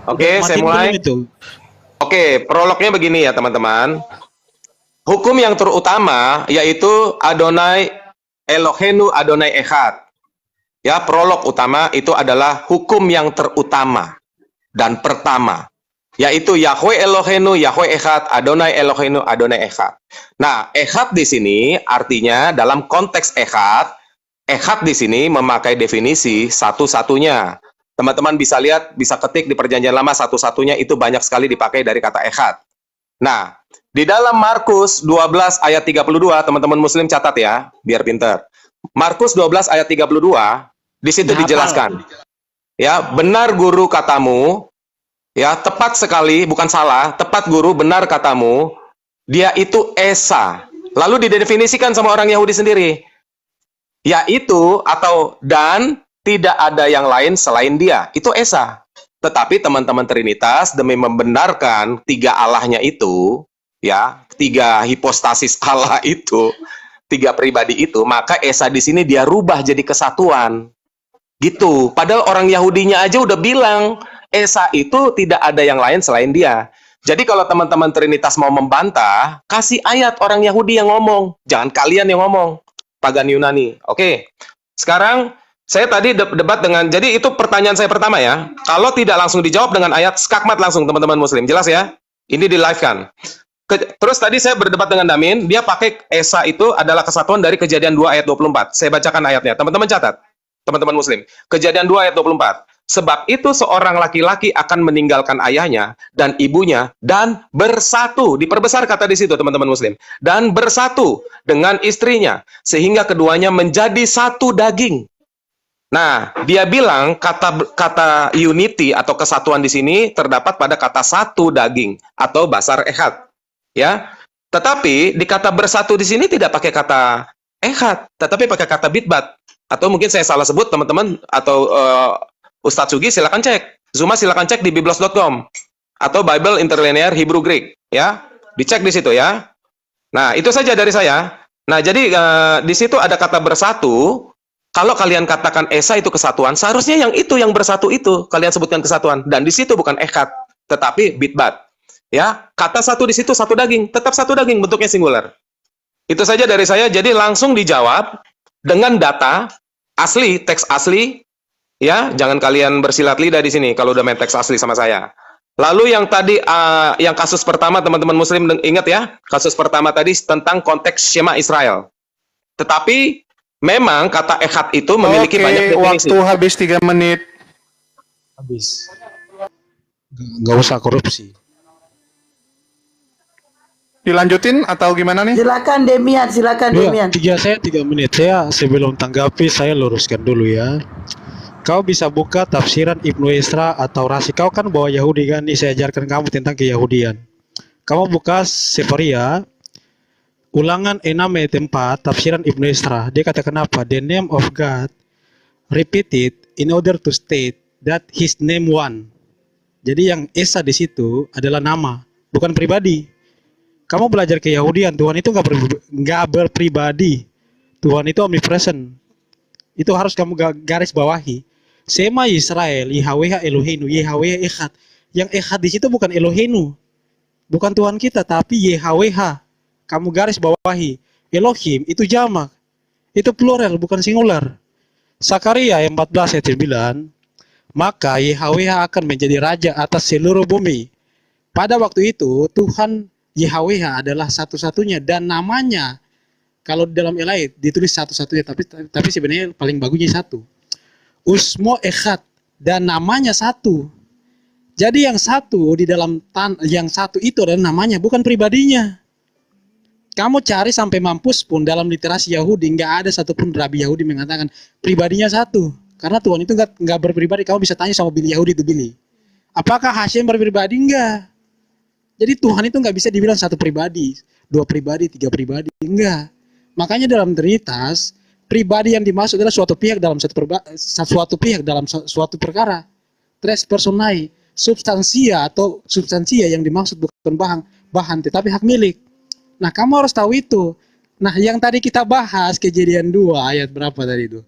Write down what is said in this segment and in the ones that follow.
Oke, saya mulai. Itu. Oke, prolognya begini ya teman-teman. Hukum yang terutama yaitu Adonai Elohenu Adonai Echad. Ya, prolog utama itu adalah hukum yang terutama dan pertama, yaitu Yahweh Elohenu Yahweh Echad, Adonai Elohenu Adonai Echad. Nah, Echad di sini artinya dalam konteks Echad, Echad di sini memakai definisi satu-satunya. Teman-teman bisa lihat, bisa ketik di Perjanjian Lama satu-satunya itu banyak sekali dipakai dari kata Echad. Nah, di dalam Markus 12 ayat 32, teman-teman muslim catat ya, biar pinter. Markus 12 ayat 32, di situ dijelaskan. Ya, benar guru katamu, ya, tepat sekali, bukan salah, tepat guru, benar katamu, dia itu Esa. Lalu didefinisikan sama orang Yahudi sendiri. Yaitu atau dan tidak ada yang lain selain dia. Itu Esa. Tetapi teman-teman Trinitas demi membenarkan tiga Allahnya itu, ya, tiga hipostasis Allah itu, tiga pribadi itu, maka Esa di sini dia rubah jadi kesatuan. Gitu. Padahal orang Yahudinya aja udah bilang Esa itu tidak ada yang lain selain dia. Jadi kalau teman-teman Trinitas mau membantah, kasih ayat orang Yahudi yang ngomong, jangan kalian yang ngomong. Pagan Yunani. Oke. Sekarang saya tadi debat dengan, jadi itu pertanyaan saya pertama ya. Kalau tidak langsung dijawab dengan ayat, skakmat langsung teman-teman muslim. Jelas ya? Ini di live kan. Terus tadi saya berdebat dengan Damin, dia pakai Esa itu adalah kesatuan dari Kejadian 2 ayat 24. Saya bacakan ayatnya. Teman-teman catat. Teman-teman muslim. Kejadian 2 ayat 24. Sebab itu seorang laki-laki akan meninggalkan ayahnya dan ibunya dan bersatu. Diperbesar kata di situ teman-teman muslim. Dan bersatu dengan istrinya. Sehingga keduanya menjadi satu daging. Nah, dia bilang kata unity atau kesatuan di sini terdapat pada kata satu daging atau basar ehad, ya. Tetapi di kata bersatu di sini tidak pakai kata ehad, tetapi pakai kata bitbat. Atau mungkin saya salah sebut teman-teman atau Ustadz Sugi silakan cek, Zuma silakan cek di biblos.com atau Bible Interlinear Hebrew Greek, ya. Dicek di situ ya. Nah, itu saja dari saya. Nah, jadi di situ ada kata bersatu. Kalau kalian katakan Esa itu kesatuan, seharusnya yang itu yang bersatu itu kalian sebutkan kesatuan, dan di situ bukan echad, tetapi bitbat. Ya, kata satu di situ satu daging, tetap satu daging bentuknya singular. Itu saja dari saya. Jadi langsung dijawab dengan data asli, teks asli. Ya, jangan kalian bersilat lidah di sini kalau udah main teks asli sama saya. Lalu yang tadi yang kasus pertama teman-teman muslim ingat ya, kasus pertama tadi tentang konteks Shema Israel. Tetapi memang kata echad itu memiliki banyak definisi. Waktu habis 3 menit. Habis. Nggak usah korupsi. Dilanjutin atau gimana nih? Silakan Demian, silakan Demian. Saya 3 menit. Saya sebelum tanggapi saya luruskan dulu ya. Kau bisa buka tafsiran Ibnu Esra atau Rasi. Kau kan bawa Yahudi kan? Ini saya ajarkan kamu tentang keyahudian. Kamu buka Sefaria Ulangan 6 ayat 4 tafsiran Ibnu Esra. Dia katakan apa? The name of God repeated in order to state that his name one. Jadi yang Esa di situ adalah nama, bukan pribadi. Kamu belajar keyahudian, Tuhan itu nggak berpribadi. Tuhan itu omnipresent. Itu harus kamu garis bawahi. Sema Israel, Yahweh Elohenu, Yahweh Echad. Yang Echad di situ bukan Elohenu, bukan Tuhan kita, tapi Yahweh. Kamu garis bawahi. Elohim itu jamak, itu plural, bukan singular. Sakaria 14 ayat 9, maka Yahweh akan menjadi raja atas seluruh bumi. Pada waktu itu Tuhan Yahweh adalah satu-satunya dan namanya, kalau dalam Elaid ditulis satu-satunya, tapi sebenarnya paling bagusnya satu. Usmo Echad, dan namanya satu. Jadi yang satu di dalam yang satu itu adalah namanya, bukan pribadinya. Kamu cari sampai mampus pun dalam literasi Yahudi, nggak ada satupun rabi Yahudi mengatakan pribadinya satu. Karena Tuhan itu nggak berpribadi. Kamu bisa tanya sama Billy Yahudi itu Billy. Apakah Hashem berpribadi? Enggak. Jadi Tuhan itu nggak bisa dibilang satu pribadi, 2 pribadi, 3 pribadi. Enggak. Makanya dalam Trinitas, pribadi yang dimaksud adalah suatu pihak dalam suatu perkara. Tres personae, substansia atau substansia yang dimaksud bukan bahan tetapi hak milik. Nah, kamu harus tahu itu. Nah, yang tadi kita bahas Kejadian 2 ayat berapa tadi itu?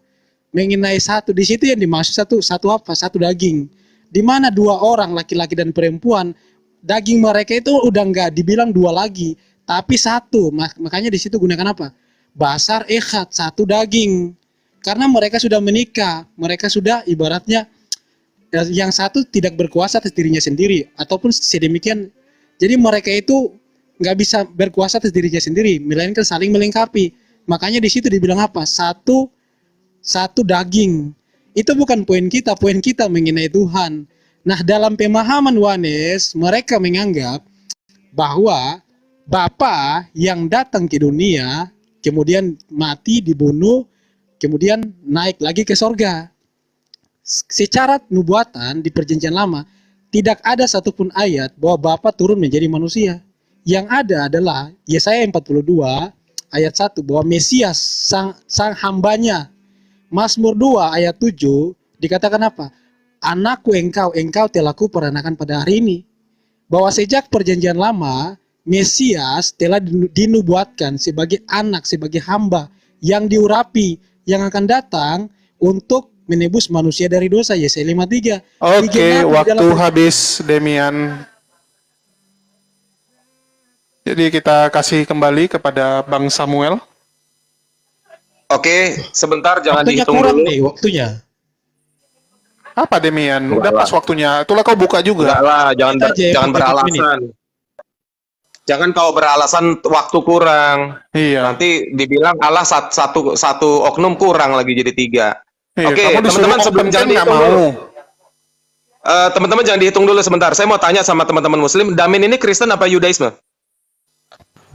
Mengenai satu, di situ yang dimaksud satu apa? Satu daging. di mana dua orang laki-laki dan perempuan, daging mereka itu udah nggak dibilang dua lagi, tapi satu. Makanya di situ gunakan apa? Basar ikhad, satu daging. Karena mereka sudah menikah, mereka sudah ibaratnya yang satu tidak berkuasa atas dirinya sendiri ataupun sedemikian. Jadi mereka itu nggak bisa berkuasa atas dirinya sendiri, melainkan saling melengkapi. Makanya di situ dibilang apa? Satu daging. Itu bukan poin kita mengenai Tuhan. Nah, dalam pemahaman Wanes, mereka menganggap bahwa Bapa yang datang ke dunia, kemudian mati, dibunuh, kemudian naik lagi ke sorga. Secara nubuatan di Perjanjian Lama, tidak ada satupun ayat bahwa Bapa turun menjadi manusia. Yang ada adalah Yesaya 42 ayat 1 bahwa Mesias sang hambanya. Mazmur 2 ayat 7 dikatakan apa? Anakku engkau telah kuperanakan pada hari ini. Bahwa sejak Perjanjian Lama, Mesias telah dinubuatkan sebagai anak, sebagai hamba yang diurapi, yang akan datang untuk menebus manusia dari dosa. Yesaya 53. Oke, waktu habis, Demian. Jadi kita kasih kembali kepada Bang Samuel. Oke, sebentar jangan Waktunya dihitung kurang dulu. nih, waktunya. Apa Demian? Enggak Udah lah. pas waktunya. Itulah kau buka Enggak juga. lah, jangan Kita aja, jangan 45 beralasan. Jangan kau beralasan waktu kurang. Iya. Nanti dibilang Allah satu oknum kurang lagi jadi 3. Iya, Oke, kamu disuruh teman-teman sebelum open jangan kan nggak dihitung mau. dulu. Teman-teman jangan dihitung dulu sebentar. Saya mau tanya sama teman-teman Muslim, Damin ini Kristen apa Yudaisme?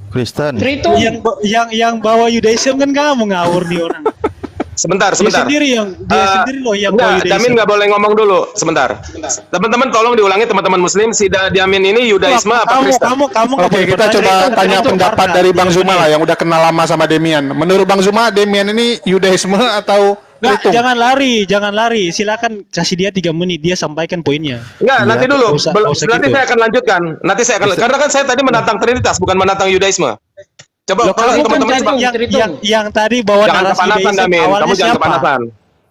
Kristen. Tritung. Yang bawa Yudaism kan kamu ngawur nih orang. Sebentar. Dia sendiri loh yang bawa Enggak, Yudaism. Damin nggak boleh ngomong dulu. Sebentar. Teman-teman tolong diulangi teman-teman Muslim, si Damin ini Yudaisme apa Kristen? Kamu nggak Oke, boleh kita bertanya. coba Itu tanya itu pendapat karena dari Bang dia Zuma lah yang udah kenal lama sama Demian. Menurut Bang Zuma, Demian ini Yudaisme atau Nggak, Tritung? jangan lari. Silakan kasih dia 3 menit, dia sampaikan poinnya. Enggak, Iya, nanti dulu. nggak usah Nanti gitu. saya akan lanjutkan. Karena kan saya tadi menantang Trinitas, bukan menantang Yudaisme. Coba Loh, kamu teman-teman kan yang tadi bawa jangan narasi kepanasan, Yudaism Damin. awalnya Kamu jangan siapa? kepanasan.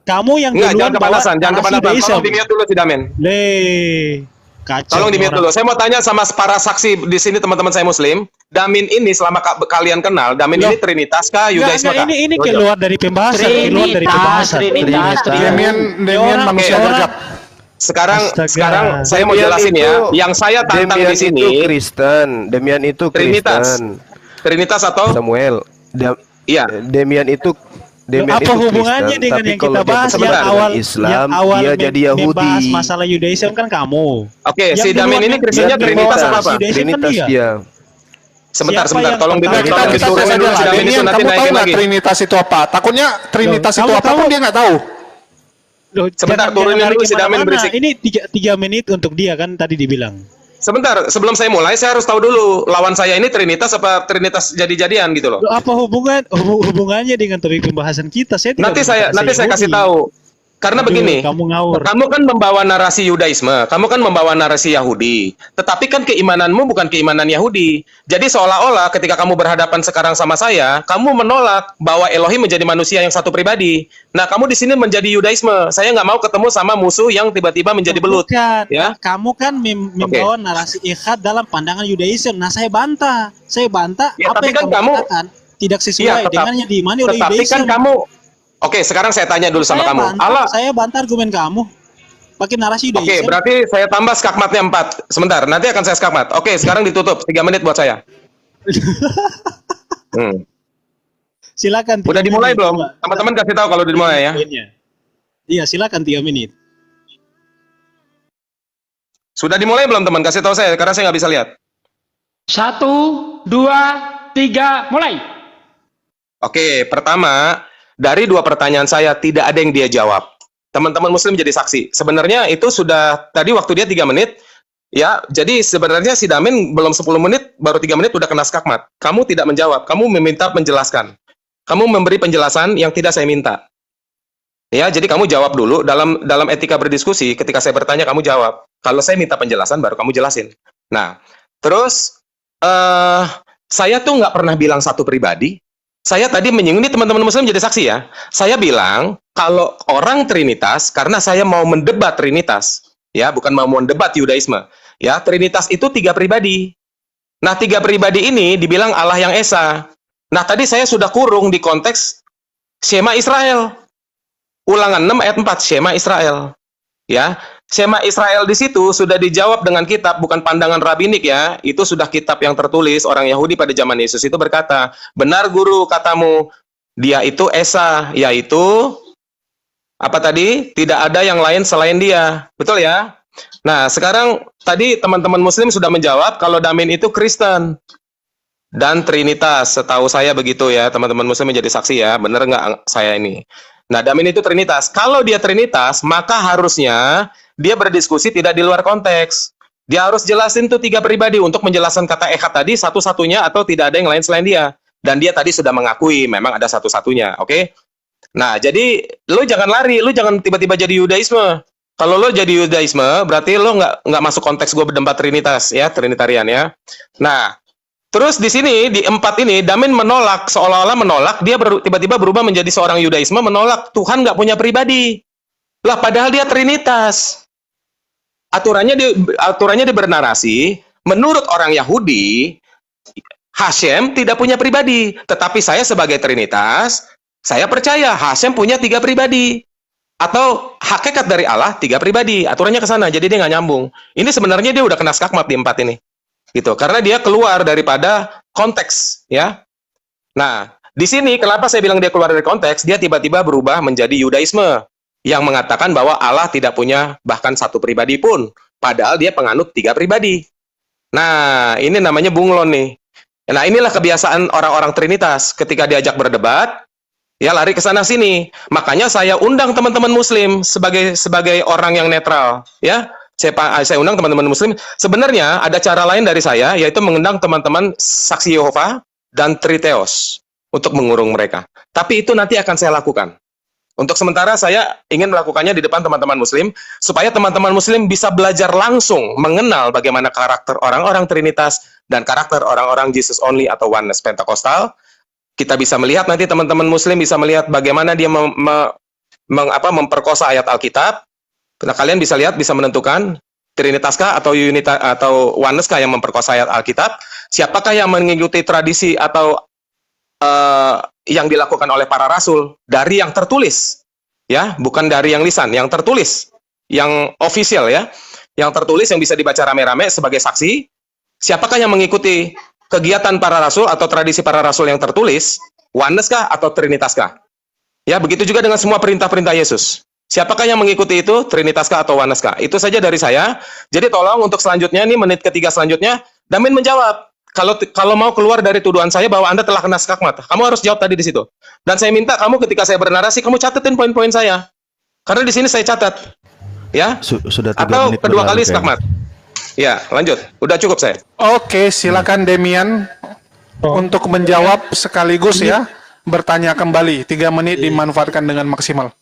Kamu yang Enggak, duluan jangan kepanasan, jangan narasi kepanasan. Yudaism. Tolong di-mute dulu si Damin. Kacau. Tolong di-mute orang. dulu. Saya mau tanya sama para saksi di sini teman-teman saya Muslim. Damin ini selama kalian kenal, Damin Loh. ini Trinitas kah, Yudaisme kah? Ini Jawab. keluar dari pembahasan, keluar dari pembahasan. Trinitas. Demian Orang- manusia orang- gagap. Sekarang Astaga. saya mau jelasin ya. Yang saya tantang Demian di sini itu Kristen. Demian itu Trinitas. Kristen. Trinitas atau Samuel. iya. Demian itu Apa itu hubungannya Kristen, dengan tapi yang kalau kita dia bahas sebentar. yang awal Islam, dia jadi membahas Yahudi. masalah Yudaism kan kamu. Oke, Yang si Damin duluan ini yang Kristennya bawa Trinitas narasi apa apa? Yudaism kan Trinitas dia. dia. Sebentar, Siapa yang tolong pertama? tolong Kita diturunin saja dulu lah. si Damin itu Demian, nanti kamu tahu naikin nggak lagi. Trinitas itu apa? Takutnya Trinitas Loh, itu kamu apa tahu- pun dia nggak tahu. Loh, Sebentar, jangan turunin lari dulu si Damin kemana-mana. berisik. Ini 3 menit untuk dia kan tadi dibilang. Sebentar, sebelum saya mulai saya harus tahu dulu lawan saya ini Trinitas apa Trinitas jadi-jadian gitu loh. Loh, apa hubungannya dengan topik pembahasan kita? Saya tidak Nanti saya mengatakan kasih Yahudi. tahu. Karena Aduh, begini, kamu ngawur. kamu kan membawa narasi Yudaisme, kamu kan membawa narasi Yahudi. Tetapi kan keimananmu bukan keimanan Yahudi. Jadi seolah-olah ketika kamu berhadapan sekarang sama saya, kamu menolak bahwa Elohim menjadi manusia yang satu pribadi. Nah, kamu di sini menjadi Yudaisme. Saya nggak mau ketemu sama musuh yang tiba-tiba menjadi belut. Bukan. Ya. Kamu kan membawa narasi ikhad dalam pandangan Yudaism. Nah, saya bantah. Ya, Apa tapi yang kan kamu kamu- katakan tidak sesuai Iya, tetap. dengan yang diimani oleh Tetapi Yudaism. kan kamu Oke, sekarang saya tanya dulu sama kamu. Allah. Saya bantah argumen kamu. Pakai narasi Oke, Yudaism. berarti saya tambah skakmatnya 4. Sebentar, nanti akan saya skakmat. Oke, sekarang ditutup 3 menit buat saya. Silakan. Udah 3 dimulai menit. belum? Coba. Teman-teman kasih tahu kalau udah dimulai ya. Poinnya. Iya, silakan 3 menit. Sudah dimulai belum teman? Kasih tahu saya karena saya nggak bisa lihat. 1, 2, 3, mulai. Oke, pertama dari 2 pertanyaan saya tidak ada yang dia jawab. Teman-teman Muslim jadi saksi. Sebenarnya itu sudah tadi waktu dia 3 menit. Ya, jadi sebenarnya si Damin belum 10 menit, baru 3 menit udah kena skakmat. Kamu tidak menjawab, kamu meminta menjelaskan. Kamu memberi penjelasan yang tidak saya minta. Ya, jadi kamu jawab dulu dalam etika berdiskusi. Ketika saya bertanya, kamu jawab. Kalau saya minta penjelasan, baru kamu jelasin. Nah, terus saya tuh nggak pernah bilang satu pribadi. Saya tadi menyinggung, ini teman-teman Muslim jadi saksi ya. Saya bilang kalau orang Trinitas, karena saya mau mendebat Trinitas. Ya, bukan mau debat Yudaisme. Ya, Trinitas itu 3 pribadi. Nah, 3 pribadi ini dibilang Allah yang Esa. Nah, tadi saya sudah kurung di konteks Shema Israel. Ulangan 6 ayat 4, Shema Israel. Ya, Shema Israel di situ sudah dijawab dengan kitab, bukan pandangan rabbinik ya. Itu sudah kitab yang tertulis. Orang Yahudi pada zaman Yesus itu berkata, benar guru katamu, dia itu Esa, yaitu apa tadi? Tidak ada yang lain selain dia. Betul ya? Nah, sekarang tadi teman-teman Muslim sudah menjawab kalau Damin itu Kristen dan Trinitas. Setahu saya begitu ya, teman-teman Muslim menjadi saksi ya. Benar nggak saya ini? Nah, Damin itu Trinitas. Kalau dia Trinitas, maka harusnya dia berdiskusi tidak di luar konteks. Dia harus jelasin tuh 3 pribadi untuk menjelaskan kata Echad tadi satu-satunya atau tidak ada yang lain selain dia. Dan dia tadi sudah mengakui memang ada satu-satunya, oke? Nah, jadi lu jangan lari, lu jangan tiba-tiba jadi Yudaisme. Kalau lo jadi Yudaisme, berarti lo nggak masuk konteks gue berdebat Trinitas ya, Trinitarian ya. Nah, terus di sini di 4 ini Damin menolak, seolah-olah menolak, dia tiba-tiba berubah menjadi seorang Yudaisme, menolak Tuhan nggak punya pribadi. Lah, padahal dia Trinitas. Aturannya dia bernarasi, menurut orang Yahudi, Hashem tidak punya pribadi, tetapi saya sebagai Trinitas, saya percaya Hashem punya 3 pribadi. Atau hakikat dari Allah 3 pribadi. Aturannya ke sana, jadi dia nggak nyambung. Ini sebenarnya dia udah kena skakmat di 4 ini. Gitu, karena dia keluar daripada konteks, ya. Nah, di sini kenapa saya bilang dia keluar dari konteks? Dia tiba-tiba berubah menjadi Yudaisme yang mengatakan bahwa Allah tidak punya bahkan 1 pribadi pun, padahal dia penganut 3 pribadi. Nah, ini namanya bunglon nih. Nah, inilah kebiasaan orang-orang Trinitas ketika diajak berdebat, ya lari ke sana sini. Makanya saya undang teman-teman Muslim sebagai orang yang netral, ya. Saya undang teman-teman Muslim. Sebenarnya ada cara lain dari saya, yaitu mengundang teman-teman saksi Yehova dan Triteos untuk mengurung mereka. Tapi itu nanti akan saya lakukan. Untuk sementara saya ingin melakukannya di depan teman-teman Muslim, supaya teman-teman Muslim bisa belajar langsung mengenal bagaimana karakter orang-orang Trinitas dan karakter orang-orang Jesus Only atau Oneness Pentakostal. Kita bisa melihat nanti teman-teman Muslim bisa melihat bagaimana dia memperkosa ayat Alkitab. Nah, kalian bisa lihat, bisa menentukan Trinitaskah atau Oneness-kah yang memperkosa ayat Alkitab? Siapakah yang mengikuti tradisi atau yang dilakukan oleh para rasul dari yang tertulis, ya, bukan dari yang lisan, yang tertulis, yang official ya, yang tertulis yang bisa dibaca rame-rame sebagai saksi. Siapakah yang mengikuti kegiatan para rasul atau tradisi para rasul yang tertulis, Oneness-kah atau Trinitas-kah? Ya, begitu juga dengan semua perintah-perintah Yesus. Siapakah yang mengikuti itu, Trinitas-kah atau Oneness-kah? Itu saja dari saya. Jadi tolong untuk selanjutnya, ini menit ketiga selanjutnya, Damin menjawab. Kalau mau keluar dari tuduhan saya bahwa Anda telah kena skakmat, kamu harus jawab tadi di situ. Dan saya minta kamu ketika saya bernarasi, kamu catetin poin-poin saya. Karena di sini saya catat. Ya? Sudah 3 atau menit kedua berlalu, kali kayaknya. skakmat. Ya, lanjut. Udah cukup saya. Oke, silakan Demian untuk menjawab sekaligus ya, bertanya kembali. 3 menit dimanfaatkan dengan maksimal.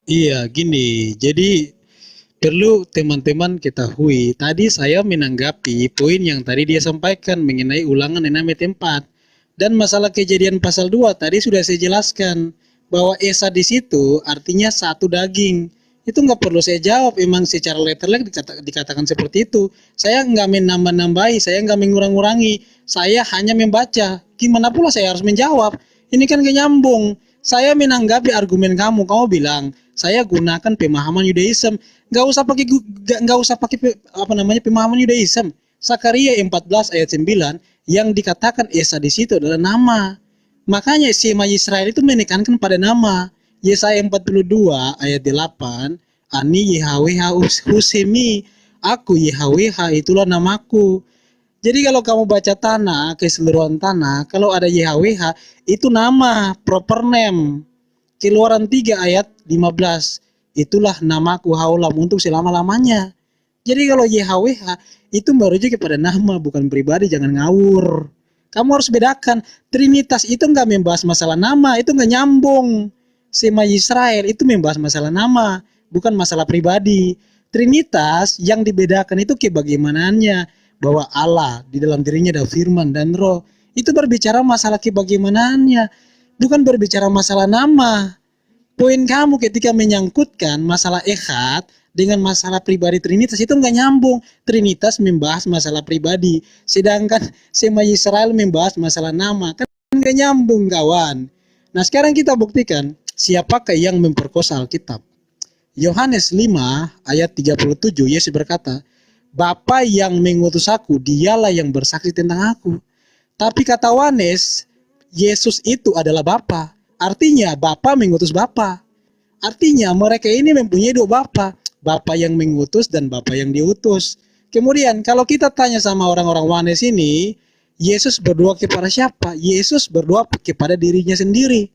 Iya, gini. Jadi perlu teman-teman ketahui. Tadi saya menanggapi poin yang tadi dia sampaikan mengenai ulangan 6 ayat 4. Dan masalah kejadian pasal 2 tadi sudah saya jelaskan bahwa Esa di situ artinya satu daging. Itu nggak perlu saya jawab, emang secara letterlek dikatakan seperti itu. Saya nggak menambah-nambahi, saya nggak mengurang-urangi, saya hanya membaca. Gimana pula saya harus menjawab? Ini kan gak nyambung. Saya menanggapi argumen kamu bilang saya gunakan pemahaman Yudaism. Nggak usah pakai pemahaman Yudaism. Sakaria 14 ayat 9 yang dikatakan Esa di situ adalah nama. Makanya Shema Israel itu menekankan pada nama. Yesaya 42 ayat 8, Ani Yahweh Husemi, aku Yahweh itulah namaku. Jadi kalau kamu baca tanah, keseluruhan tanah, kalau ada Yahweh itu nama, proper name. Keluaran 3 ayat 15, itulah namaku haulam untuk selama-lamanya. Jadi kalau Yahweh itu merujuk kepada nama, bukan pribadi, jangan ngawur. Kamu harus bedakan, Trinitas itu nggak membahas masalah nama, itu nggak nyambung. Shema Israel itu membahas masalah nama, bukan masalah pribadi. Trinitas yang dibedakan itu kebagaimanannya, bahwa Allah di dalam dirinya ada firman dan roh. Itu berbicara masalah kebagaimanannya, bukan berbicara masalah nama. Poin kamu ketika menyangkutkan masalah echad dengan masalah pribadi Trinitas itu nggak nyambung. Trinitas membahas masalah pribadi, sedangkan Sema Israel membahas masalah nama. Kan nggak nyambung, kawan. Nah, sekarang kita buktikan siapakah yang memperkosa Alkitab. Yohanes 5 ayat 37, Yesus berkata, Bapa yang mengutus aku, dialah yang bersaksi tentang aku. Tapi kata Yohanes, Yesus itu adalah Bapa. Artinya Bapa mengutus Bapa. Artinya mereka ini mempunyai dua Bapa. Bapa yang mengutus dan Bapa yang diutus. Kemudian kalau kita tanya sama orang-orang Yohanes ini, Yesus berdoa kepada siapa? Yesus berdoa kepada dirinya sendiri.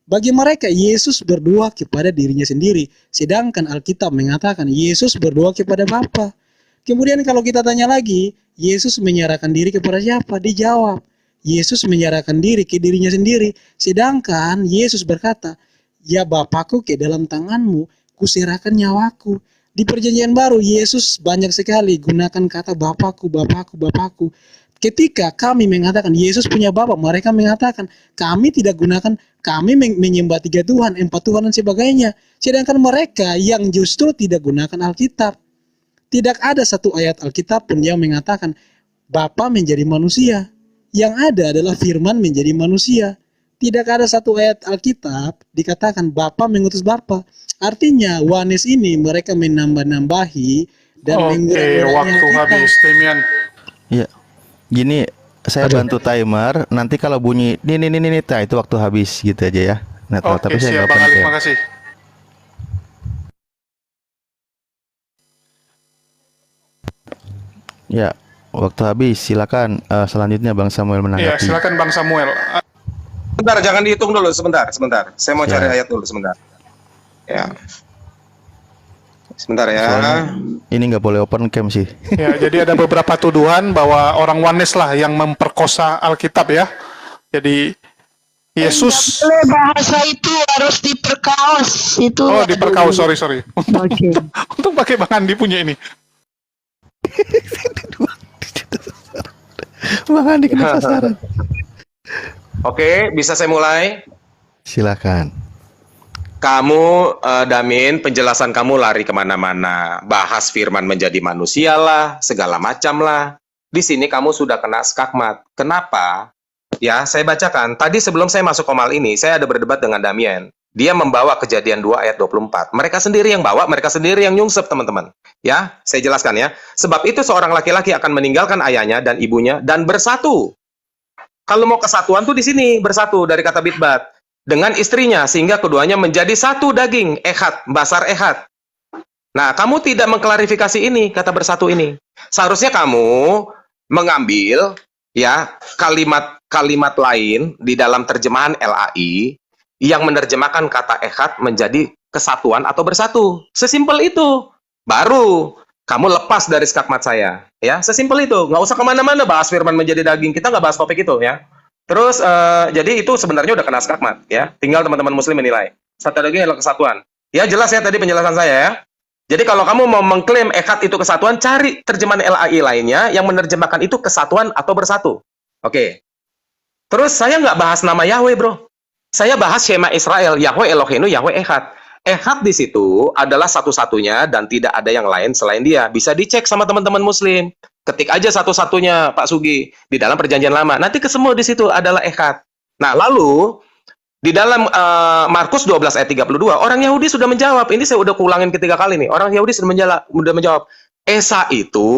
Bagi mereka, Yesus berdoa kepada dirinya sendiri. Sedangkan Alkitab mengatakan Yesus berdoa kepada Bapa. Kemudian kalau kita tanya lagi, Yesus menyerahkan diri kepada siapa? Dijawab, Yesus menyerahkan diri ke dirinya sendiri. Sedangkan Yesus berkata, ya Bapakku, ke dalam tanganmu kuserahkan nyawaku. Di perjanjian baru, Yesus banyak sekali gunakan kata Bapakku, Bapakku, Bapakku. Ketika kami mengatakan Yesus punya Bapa, mereka mengatakan kami tidak gunakan, kami menyembah 3 Tuhan, 4 Tuhan dan sebagainya. Sedangkan mereka yang justru tidak gunakan Alkitab. Tidak ada satu ayat Alkitab pun yang mengatakan Bapa menjadi manusia. Yang ada adalah firman menjadi manusia. Tidak ada satu ayat Alkitab dikatakan Bapa mengutus Bapa. Artinya Yohanes ini mereka menambah-nambahi dan waktu habis, Demian. Iya. Gini, saya bantu timer. Nanti kalau bunyi ini, itu waktu habis gitu aja ya. Nah, tapi saya siap nggak Bang Ali, penting. makasih. Ya, waktu habis. Silakan. Selanjutnya Bang Samuel Iya, menanggapi. silakan Bang Samuel. Sebentar, jangan dihitung dulu, sebentar. Saya mau Ya. cari ayat dulu, sebentar. Ya. Sebentar ya. Soalnya ini nggak boleh open cam sih. Ya, jadi ada beberapa tuduhan bahwa orang Yohanes lah yang memperkosa Alkitab ya. Jadi Yesus Boleh bahasa itu harus diperkaos itu. Oh, diperkaus, sorry. Oke. Untuk pakai Bang Andi punya ini. Bang Andi kena sasaran. Oke, bisa saya mulai? Silakan. Kamu, Damin, penjelasan kamu lari kemana-mana. Bahas firman menjadi manusia lah, segala macam lah. Di sini kamu sudah kena skakmat. Kenapa? Ya, saya bacakan. Tadi sebelum saya masuk komal ini, saya ada berdebat dengan Damien. Dia membawa Kejadian 2 ayat 24. Mereka sendiri yang bawa, mereka sendiri yang nyungsep, teman-teman. Ya, saya jelaskan ya. Sebab itu seorang laki-laki akan meninggalkan ayahnya dan ibunya dan bersatu. Kalau mau kesatuan tuh di sini, bersatu dari kata bitbat. Dengan istrinya, sehingga keduanya menjadi satu daging, echad, basar echad. Nah, kamu tidak mengklarifikasi ini, kata bersatu ini. Seharusnya kamu mengambil ya kalimat-kalimat lain di dalam terjemahan LAI yang menerjemahkan kata echad menjadi kesatuan atau bersatu. Sesimpel itu. Baru kamu lepas dari skakmat saya. Ya, sesimpel itu. Nggak usah kemana-mana bahas firman menjadi daging. Kita nggak bahas topik itu ya. Terus, jadi itu sebenarnya udah kena skakmat, ya. Tinggal teman-teman muslim menilai. Satu lagi adalah kesatuan. Ya, jelas ya tadi penjelasan saya ya. Jadi kalau kamu mau mengklaim echad itu kesatuan, cari terjemahan LAI lainnya yang menerjemahkan itu kesatuan atau bersatu. Oke. Terus saya nggak bahas nama Yahweh, bro. Saya bahas Shema Israel, Yahweh Eloheinu, Yahweh Echad. Echad di situ adalah satu-satunya dan tidak ada yang lain selain dia. Bisa dicek sama teman-teman muslim. Ketik aja satu-satunya, Pak Sugi, di dalam perjanjian lama. Nanti kesemua di situ adalah echad. Nah, lalu di dalam Markus 12 ayat 32, orang Yahudi sudah menjawab. Ini saya udah ulangin ketiga kali nih. Orang Yahudi sudah menjawab. Esa itu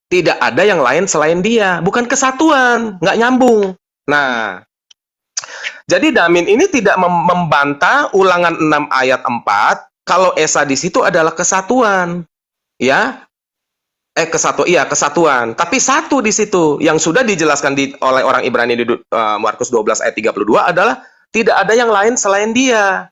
tidak ada yang lain selain dia. Bukan kesatuan. Nggak nyambung. Nah, jadi Damin ini tidak membantah ulangan 6 ayat 4 kalau Esa di situ adalah kesatuan. Ya. Kesatuan. Tapi satu di situ yang sudah dijelaskan oleh orang Ibrani di Markus 12 ayat 32 adalah tidak ada yang lain selain dia.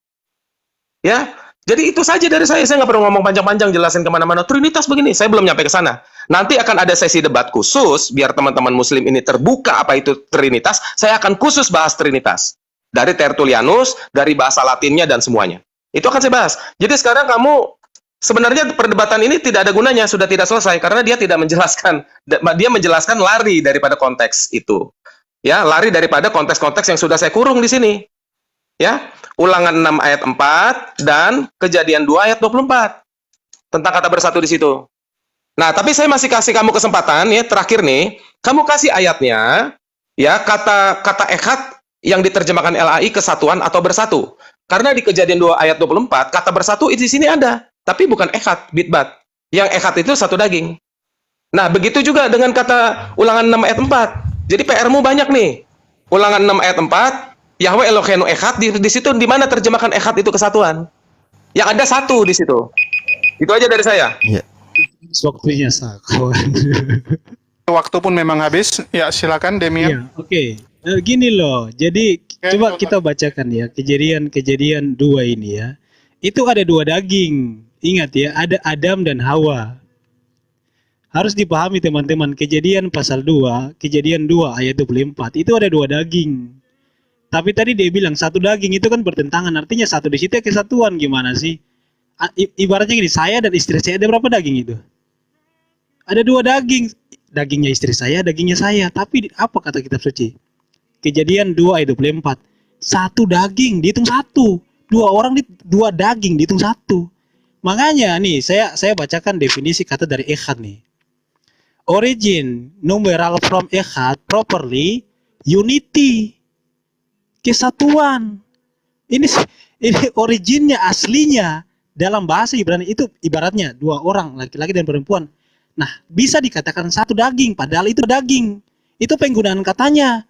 Ya. Jadi itu saja dari saya. Saya nggak perlu ngomong panjang-panjang jelasin kemana-mana. Trinitas begini. Saya belum nyampe ke sana. Nanti akan ada sesi debat khusus biar teman-teman muslim ini terbuka apa itu Trinitas. Saya akan khusus bahas Trinitas. Dari Tertullianus, dari bahasa Latinnya dan semuanya. Itu akan saya bahas. Jadi sekarang kamu sebenarnya perdebatan ini tidak ada gunanya, sudah tidak selesai karena dia tidak menjelaskan. Dia menjelaskan lari daripada konteks itu. Ya, lari daripada konteks-konteks yang sudah saya kurung di sini. Ya, Ulangan 6 ayat 4 dan Kejadian 2 ayat 24 tentang kata bersatu di situ. Nah, tapi saya masih kasih kamu kesempatan ya, terakhir nih, kamu kasih ayatnya ya, kata echad yang diterjemahkan LAI kesatuan atau bersatu. Karena di Kejadian 2 ayat 24 kata bersatu di sini ada, tapi bukan echad, bitbat. Yang echad itu satu daging. Nah, begitu juga dengan kata Ulangan 6 ayat 4. Jadi PR-mu banyak nih. Ulangan 6 ayat 4, Yahweh Eloheinu echad, di situ di mana terjemahkan echad itu kesatuan. Yang ada satu di situ. Itu aja dari saya. Iya. Waktunya sakon. Waktu pun memang habis. Ya, silakan Demian. Iya, oke. Gini loh. Jadi coba kita bacakan ya kejadian 2 ini ya. Itu ada 2 daging. Ingat ya, ada Adam dan Hawa. Harus dipahami teman-teman, Kejadian pasal 2, Kejadian 2 ayat 24, itu ada 2 daging. Tapi tadi dia bilang satu daging itu kan bertentangan, artinya satu di situ kesatuan, gimana sih? Ibaratnya gini, saya dan istri saya ada berapa daging itu? Ada 2 daging, dagingnya istri saya, dagingnya saya. Tapi apa kata kitab suci? Kejadian 2 ayat 24, satu daging dihitung satu, 2 orang 2 daging dihitung satu. Makanya nih saya bacakan definisi kata dari echad nih. Origin numeral from echad properly unity, kesatuan. Ini originnya aslinya dalam bahasa Ibrani itu ibaratnya 2 orang laki-laki dan perempuan. Nah, bisa dikatakan satu daging padahal itu daging. Itu penggunaan katanya.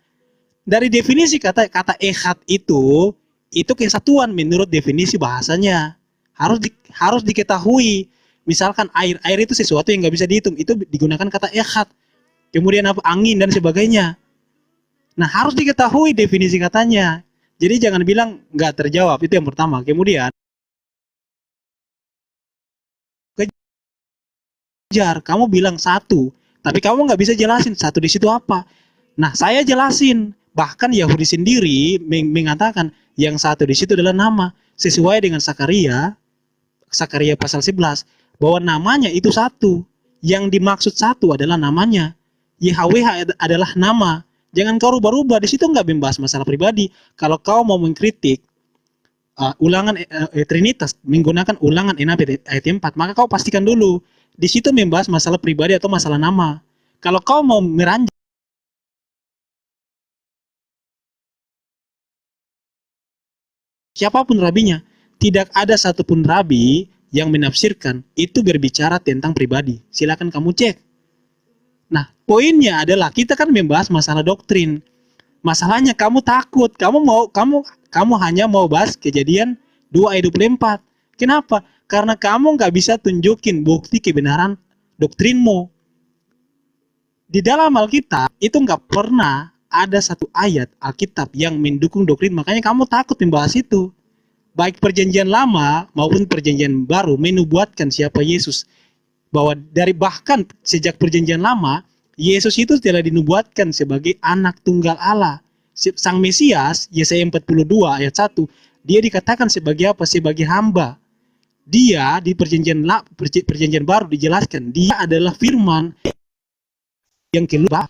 Dari definisi kata echad itu kesatuan menurut definisi bahasanya. Harus diketahui. Misalkan air itu sesuatu yang nggak bisa dihitung, itu digunakan kata echad. Kemudian apa, angin dan sebagainya. Nah, harus diketahui definisi katanya. Jadi jangan bilang nggak terjawab, itu yang pertama. Kemudian kejar, kamu bilang satu, tapi kamu nggak bisa jelasin satu di situ apa. Nah, saya jelasin. Bahkan Yahudi sendiri mengatakan yang satu di situ adalah nama, sesuai dengan Sakaria pasal 11, bahwa namanya itu satu. Yang dimaksud satu adalah namanya. Yahweh adalah nama. Jangan kau rubah-rubah, di situ nggak membahas masalah pribadi. Kalau kau mau mengkritik ulangan Trinitas menggunakan ulangan 6 ayat 4, maka kau pastikan dulu di situ membahas masalah pribadi atau masalah nama. Kalau kau mau meranjak siapapun rabinya, tidak ada satupun rabi yang menafsirkan itu berbicara tentang pribadi. Silakan kamu cek. Nah, poinnya adalah kita kan membahas masalah doktrin. Masalahnya kamu takut, kamu hanya mau bahas Kejadian 2 ayat 24. Kenapa? Karena kamu nggak bisa tunjukin bukti kebenaran doktrinmu. Di dalam Alkitab itu nggak pernah ada satu ayat Alkitab yang mendukung doktrin, makanya kamu takut membahas itu. Baik perjanjian lama maupun perjanjian baru menubuatkan siapa Yesus. Bahwa bahkan sejak perjanjian lama, Yesus itu telah dinubuatkan sebagai anak tunggal Allah. Sang Mesias, Yesaya 42 ayat 1, dia dikatakan sebagai apa? Sebagai hamba. Dia di perjanjian baru dijelaskan, dia adalah firman yang keluar.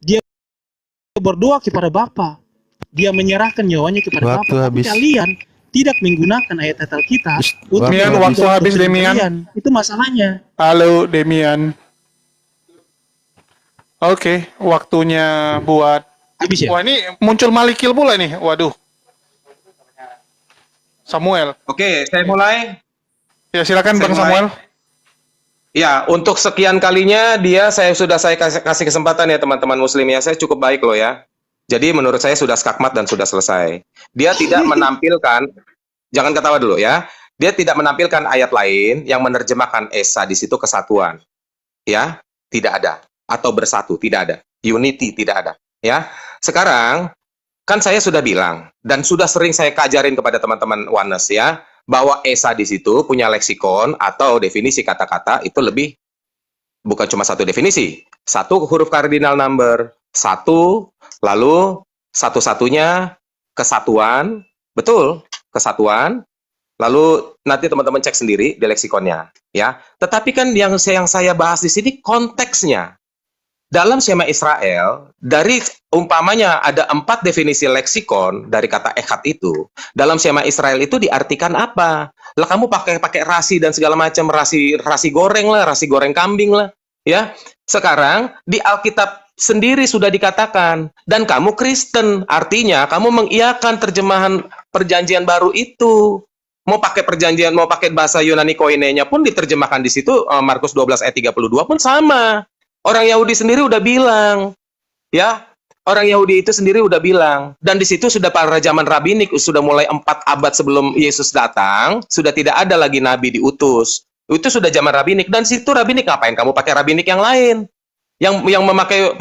Dia berdoa kepada Bapa. Dia menyerahkan nyawanya kepada Waktu Bapa. habis. Kalian tidak menggunakan ayat-ayat Alkitab untuk Demian, waktu habis, Demian. kalian. Itu masalahnya. Halo Demian. Oke, waktunya buat. Habis ya? Wah, ini muncul Malikil pula nih. Waduh. Samuel. Oke, saya mulai. Ya, silakan Saya Bang mulai. Samuel. Ya, untuk sekian kalinya saya sudah kasih kesempatan ya teman-teman muslim ya. Saya cukup baik loh ya. Jadi menurut saya sudah skakmat dan sudah selesai. Dia tidak menampilkan, jangan ketawa dulu ya. Dia tidak menampilkan ayat lain yang menerjemahkan esa di situ kesatuan. Ya, tidak ada. Atau bersatu, tidak ada. Unity tidak ada. Ya. Sekarang kan saya sudah bilang dan sudah sering saya kajarin kepada teman-teman Oneness ya, bahwa esa di situ punya leksikon atau definisi kata-kata itu lebih bukan cuma satu definisi. Satu huruf cardinal number, satu, lalu satu-satunya kesatuan, betul, kesatuan. Lalu nanti teman-teman cek sendiri di leksikonnya, ya. Tetapi kan yang saya bahas di sini konteksnya. dalam Shema Israel, dari umpamanya ada 4 definisi leksikon dari kata echad itu, dalam Shema Israel itu diartikan apa? Lah kamu pakai rasi dan segala macam, rasi goreng lah, rasi goreng kambing lah, ya. Sekarang di Alkitab sendiri sudah dikatakan, dan kamu Kristen, artinya kamu mengiyakan terjemahan perjanjian baru itu. Mau pakai bahasa Yunani koinenya pun diterjemahkan di situ, Markus 12 ayat 32 pun sama. Orang Yahudi sendiri udah bilang, ya, orang Yahudi itu sendiri udah bilang, dan di situ sudah pada zaman rabinik, sudah mulai 4 abad sebelum Yesus datang, sudah tidak ada lagi nabi diutus. Itu sudah zaman rabinik, dan situ rabinik ngapain kamu pakai rabinik yang lain, yang memakai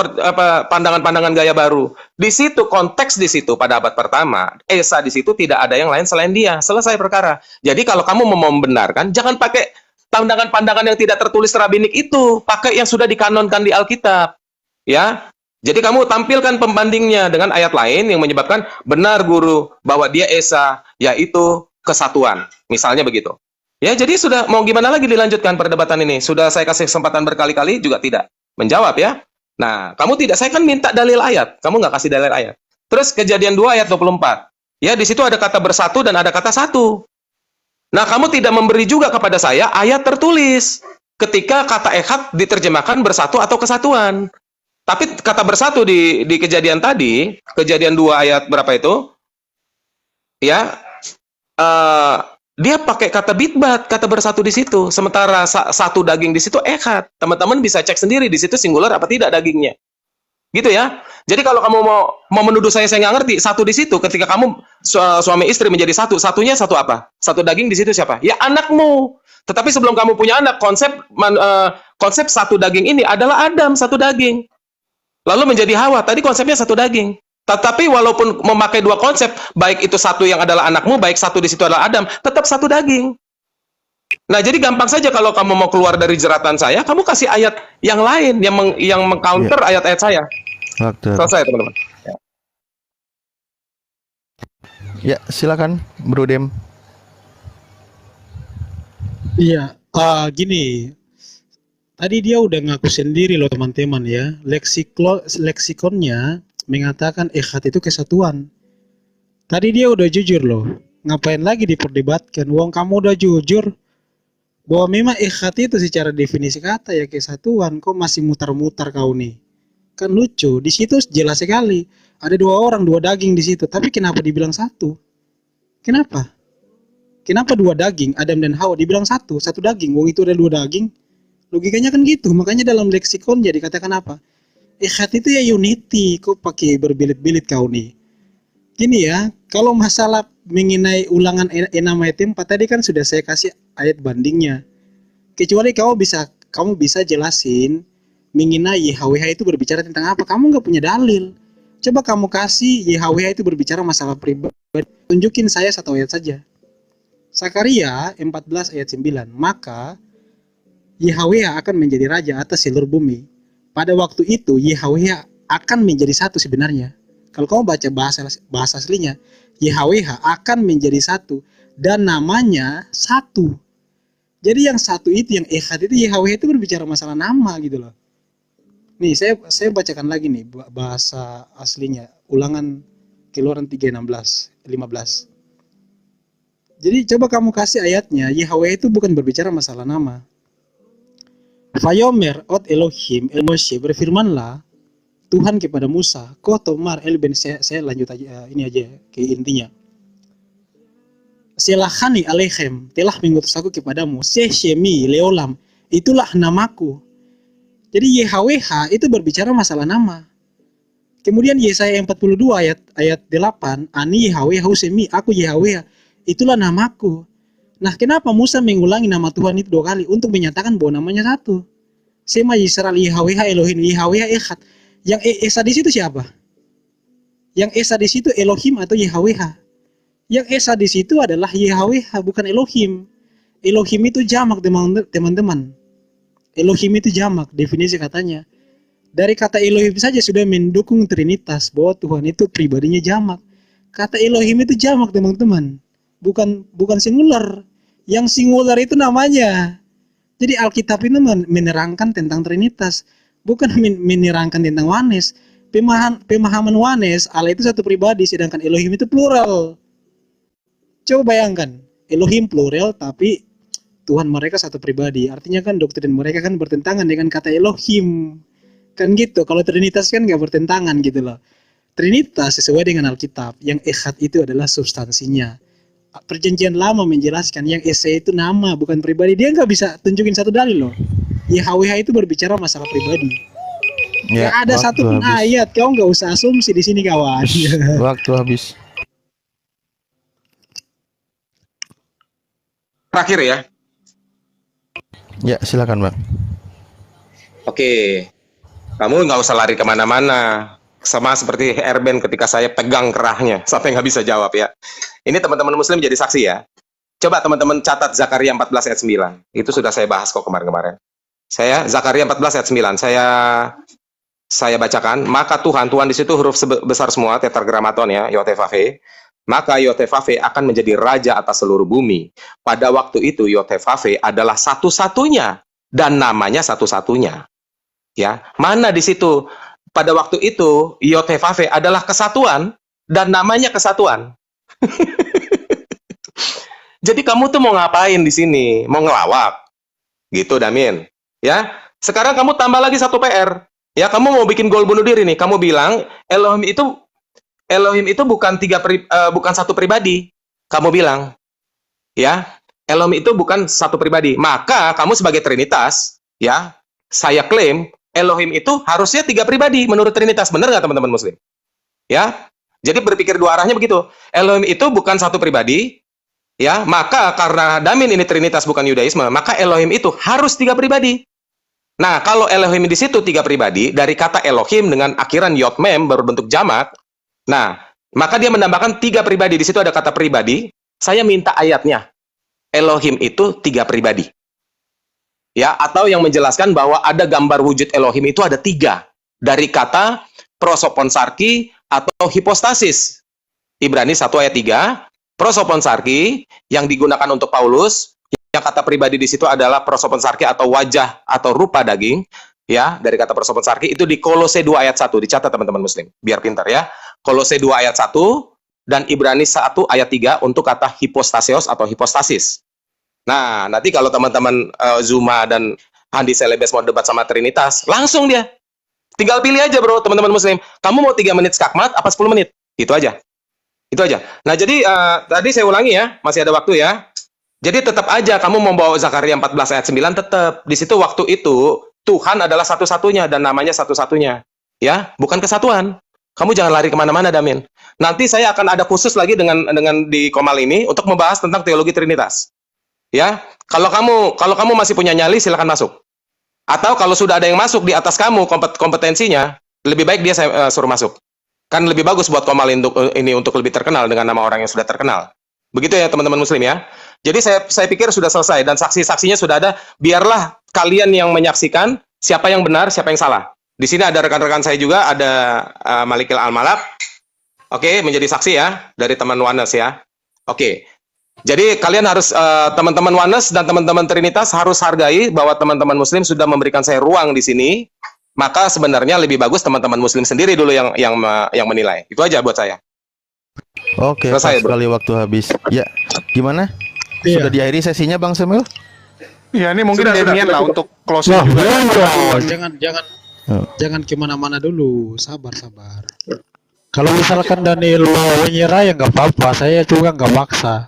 pandangan-pandangan gaya baru. Di situ konteks di situ pada abad pertama, Esa di situ tidak ada yang lain selain dia. Selesai perkara. Jadi kalau kamu mau membenarkan, jangan pakai pandangan-pandangan yang tidak tertulis rabinik itu, pakai yang sudah dikanonkan di Alkitab, ya. Jadi kamu tampilkan pembandingnya dengan ayat lain yang menyebabkan benar guru bahwa dia Esa, yaitu kesatuan, misalnya begitu. Ya, jadi sudah mau gimana lagi dilanjutkan perdebatan ini? Sudah saya kasih kesempatan berkali-kali juga tidak menjawab, ya. Nah, kamu tidak, saya kan minta dalil ayat, kamu nggak kasih dalil ayat. Terus Kejadian 2 ayat 24, ya di situ ada kata bersatu dan ada kata satu. Nah, kamu tidak memberi juga kepada saya ayat tertulis ketika kata echad diterjemahkan bersatu atau kesatuan. Tapi kata bersatu di Kejadian tadi, Kejadian 2 ayat berapa itu? Ya, dia pakai kata bitbat, kata bersatu di situ. Sementara satu daging di situ echad. Teman-teman bisa cek sendiri di situ singular apa tidak dagingnya. Gitu ya. Jadi kalau kamu mau menuduh saya nggak ngerti. Satu di situ ketika kamu suami istri menjadi satu, satunya satu apa? Satu daging di situ siapa? Ya anakmu. Tetapi sebelum kamu punya anak, konsep satu daging ini adalah Adam, satu daging. Lalu menjadi Hawa. Tadi konsepnya satu daging. Tetapi walaupun memakai 2 konsep, baik itu satu yang adalah anakmu, baik satu di situ adalah Adam, tetap satu daging. Nah, jadi gampang saja kalau kamu mau keluar dari jeratan saya, kamu kasih ayat yang lain yang mengcounter ayat-ayat saya. Waktu. Selesai, teman-teman. Ya, silakan Bro Dem. Iya, gini. Tadi dia udah ngaku sendiri loh teman-teman ya. Leksikonnya mengatakan echad itu kesatuan. Tadi dia udah jujur loh. Ngapain lagi diperdebatkan? Wong kamu udah jujur bahwa memang echad itu secara definisi kata ya kesatuan. Kok masih mutar-mutar kau nih? Kan lucu. Di situ jelas sekali. Ada 2 orang, 2 daging di situ. Tapi kenapa dibilang satu? Kenapa? Kenapa 2 daging? Adam dan Hawa dibilang satu daging. Wong itu ada 2 daging. Logikanya kan gitu. Makanya dalam leksikon jadi katakan apa? Echad itu ya unity. Kok pakai berbilit-bilit kau nih? Gini ya, kalau masalah mengenai ulangan 6 ayat 4 tadi kan sudah saya kasih ayat bandingnya. Kecuali kamu bisa jelasin mengenai YHWH itu berbicara tentang apa. Kamu nggak punya dalil. Coba kamu kasih YHWH itu berbicara masalah pribadi. Tunjukin saya 1 ayat saja. Sakaria 14 ayat 9. Maka YHWH akan menjadi raja atas seluruh bumi. Pada waktu itu YHWH akan menjadi satu sebenarnya. Kalau kamu baca bahasa aslinya, YHWH akan menjadi satu dan namanya satu. Jadi yang satu itu, yang echad itu, YHWH itu berbicara masalah nama gitu loh. Nih saya bacakan lagi nih bahasa aslinya, Ulangan Keluaran 3:15. Jadi coba kamu kasih ayatnya, YHWH itu bukan berbicara masalah nama. Vayomer ot Elohim el Moshe, berfirmanlah Tuhan kepada Musa, kau tomar elben, saya lanjut aja ini aja ke intinya. Selahani aleichem, telah mengutus aku kepadamu, seshemi leolam, itulah namaku. Jadi YHWH itu berbicara masalah nama. Kemudian Yesaya 42 ayat 8, ani YHWH usemi, aku YHWH, itulah namaku. Nah, kenapa Musa mengulangi nama Tuhan itu 2 kali untuk menyatakan bahwa namanya satu? Sema Yisrael YHWH Elohim, YHWH echad. Yang Esa di situ siapa? Yang Esa di situ Elohim atau YHWH? Yang Esa di situ adalah YHWH, bukan Elohim. Elohim itu jamak, teman-teman. Elohim itu jamak, definisi katanya. Dari kata Elohim saja sudah mendukung Trinitas, bahwa Tuhan itu pribadinya jamak. Kata Elohim itu jamak, teman-teman. Bukan singular. Yang singular itu namanya. Jadi Alkitab itu menerangkan tentang Trinitas. bukan menerangkan tentang oneness. Pemahaman oneness, Allah itu satu pribadi, sedangkan Elohim itu plural. Coba bayangkan, Elohim plural tapi Tuhan mereka satu pribadi. Artinya kan doktrin mereka kan bertentangan dengan kata Elohim. Kan gitu. Kalau Trinitas kan nggak bertentangan gitu loh. Trinitas sesuai dengan Alkitab. Yang Echad itu adalah substansinya. Perjanjian Lama menjelaskan yang Ese itu nama bukan pribadi. Dia nggak bisa tunjukin satu dalil loh. YHWH itu berbicara masalah pribadi. Ya, Nggak ada waktu satu pun habis. ayat. Kau nggak usah asumsi di sini kawan. Waktu habis. Terakhir ya. Ya, silakan Bang. Oke. Kamu nggak usah lari kemana-mana. Sama seperti Erben ketika saya pegang kerahnya. Sampai nggak bisa jawab ya. Ini teman-teman muslim jadi saksi ya. Coba teman-teman catat Zakaria 14 ayat 9. Itu sudah saya bahas kok kemarin-kemarin. Zakaria 14 ayat 9. Saya bacakan. Maka Tuhan di situ huruf besar semua, tetragrammaton ya, Yotevave. Maka Yotevave akan menjadi raja atas seluruh bumi. Pada waktu itu Yotevave adalah satu-satunya dan namanya satu-satunya. Ya, mana di situ? Pada waktu itu Yotevave adalah kesatuan dan namanya kesatuan. Jadi kamu tuh mau ngapain di sini? Mau ngelawak? Gitu, Damin. Ya, sekarang kamu tambah lagi satu PR. Ya, kamu mau bikin gol bunuh diri nih. Kamu bilang Elohim itu bukan satu pribadi. Kamu bilang, ya, Elohim itu bukan satu pribadi. Maka kamu sebagai Trinitas, ya, saya klaim Elohim itu harusnya 3 pribadi menurut Trinitas. Benar nggak teman-teman muslim? Ya, jadi berpikir dua arahnya begitu. Elohim itu bukan satu pribadi, ya, maka karena Damin ini Trinitas bukan Yudaisme, maka Elohim itu harus 3 pribadi. Nah, kalau Elohim di situ 3 pribadi, dari kata Elohim dengan akhiran yod mem berbentuk jamak, nah, maka dia menambahkan 3 pribadi. Di situ ada kata pribadi. Saya minta ayatnya. Elohim itu 3 pribadi. Ya, atau yang menjelaskan bahwa ada gambar wujud Elohim itu ada 3. Dari kata prosoponsarki atau hipostasis. Ibrani 1 ayat 3, prosoponsarki yang digunakan untuk Paulus, yang kata pribadi di situ adalah prosoponsarki atau wajah atau rupa daging, ya, dari kata prosoponsarki itu di Kolose 2 ayat 1, dicatat teman-teman muslim, biar pintar ya. Kolose 2 ayat 1 dan Ibrani 1 ayat 3 untuk kata hipostasios atau hipostasis. Nah, nanti kalau teman-teman Zuma dan Handi Selebes mau debat sama Trinitas, langsung dia. Tinggal pilih aja bro, teman-teman muslim. Kamu mau 3 menit skakmat apa 10 menit? Itu aja. Itu aja. Nah, jadi tadi saya ulangi ya, masih ada waktu ya. Jadi tetap aja kamu membawa Zakaria 14 ayat 9 tetap. Di situ waktu itu Tuhan adalah satu-satunya dan namanya satu-satunya. Ya, bukan kesatuan. Kamu jangan lari kemana-mana, Damin. Nanti saya akan ada khusus lagi dengan di Komal ini untuk membahas tentang teologi Trinitas. Ya, kalau kamu masih punya nyali, silakan masuk. Atau kalau sudah ada yang masuk di atas kamu kompetensinya, lebih baik dia saya suruh masuk. Kan lebih bagus buat Komal untuk lebih terkenal dengan nama orang yang sudah terkenal. Begitu ya teman-teman muslim ya. Jadi saya pikir sudah selesai dan saksi-saksinya sudah ada. Biarlah kalian yang menyaksikan siapa yang benar, siapa yang salah. Di sini ada rekan-rekan saya juga, ada Malikil Al-Malak. Oke, menjadi saksi ya dari teman Wanes ya. Oke. Jadi kalian harus teman-teman Wanes dan teman-teman Trinitas harus hargai bahwa teman-teman muslim sudah memberikan saya ruang di sini. Maka sebenarnya lebih bagus teman-teman muslim sendiri dulu yang menilai. Itu aja buat saya. Oke, Selesai, pas bro. sekali waktu habis. Ya, gimana? Iya. Sudah diakhiri sesinya Bang Samuel? Ya, ini mungkin Sudah, Demian lah sudah. untuk closing Wah, juga. jangan kemana-mana dulu, sabar. Kalau misalkan Daniel mau menyerah ya nggak apa-apa, saya juga nggak maksa.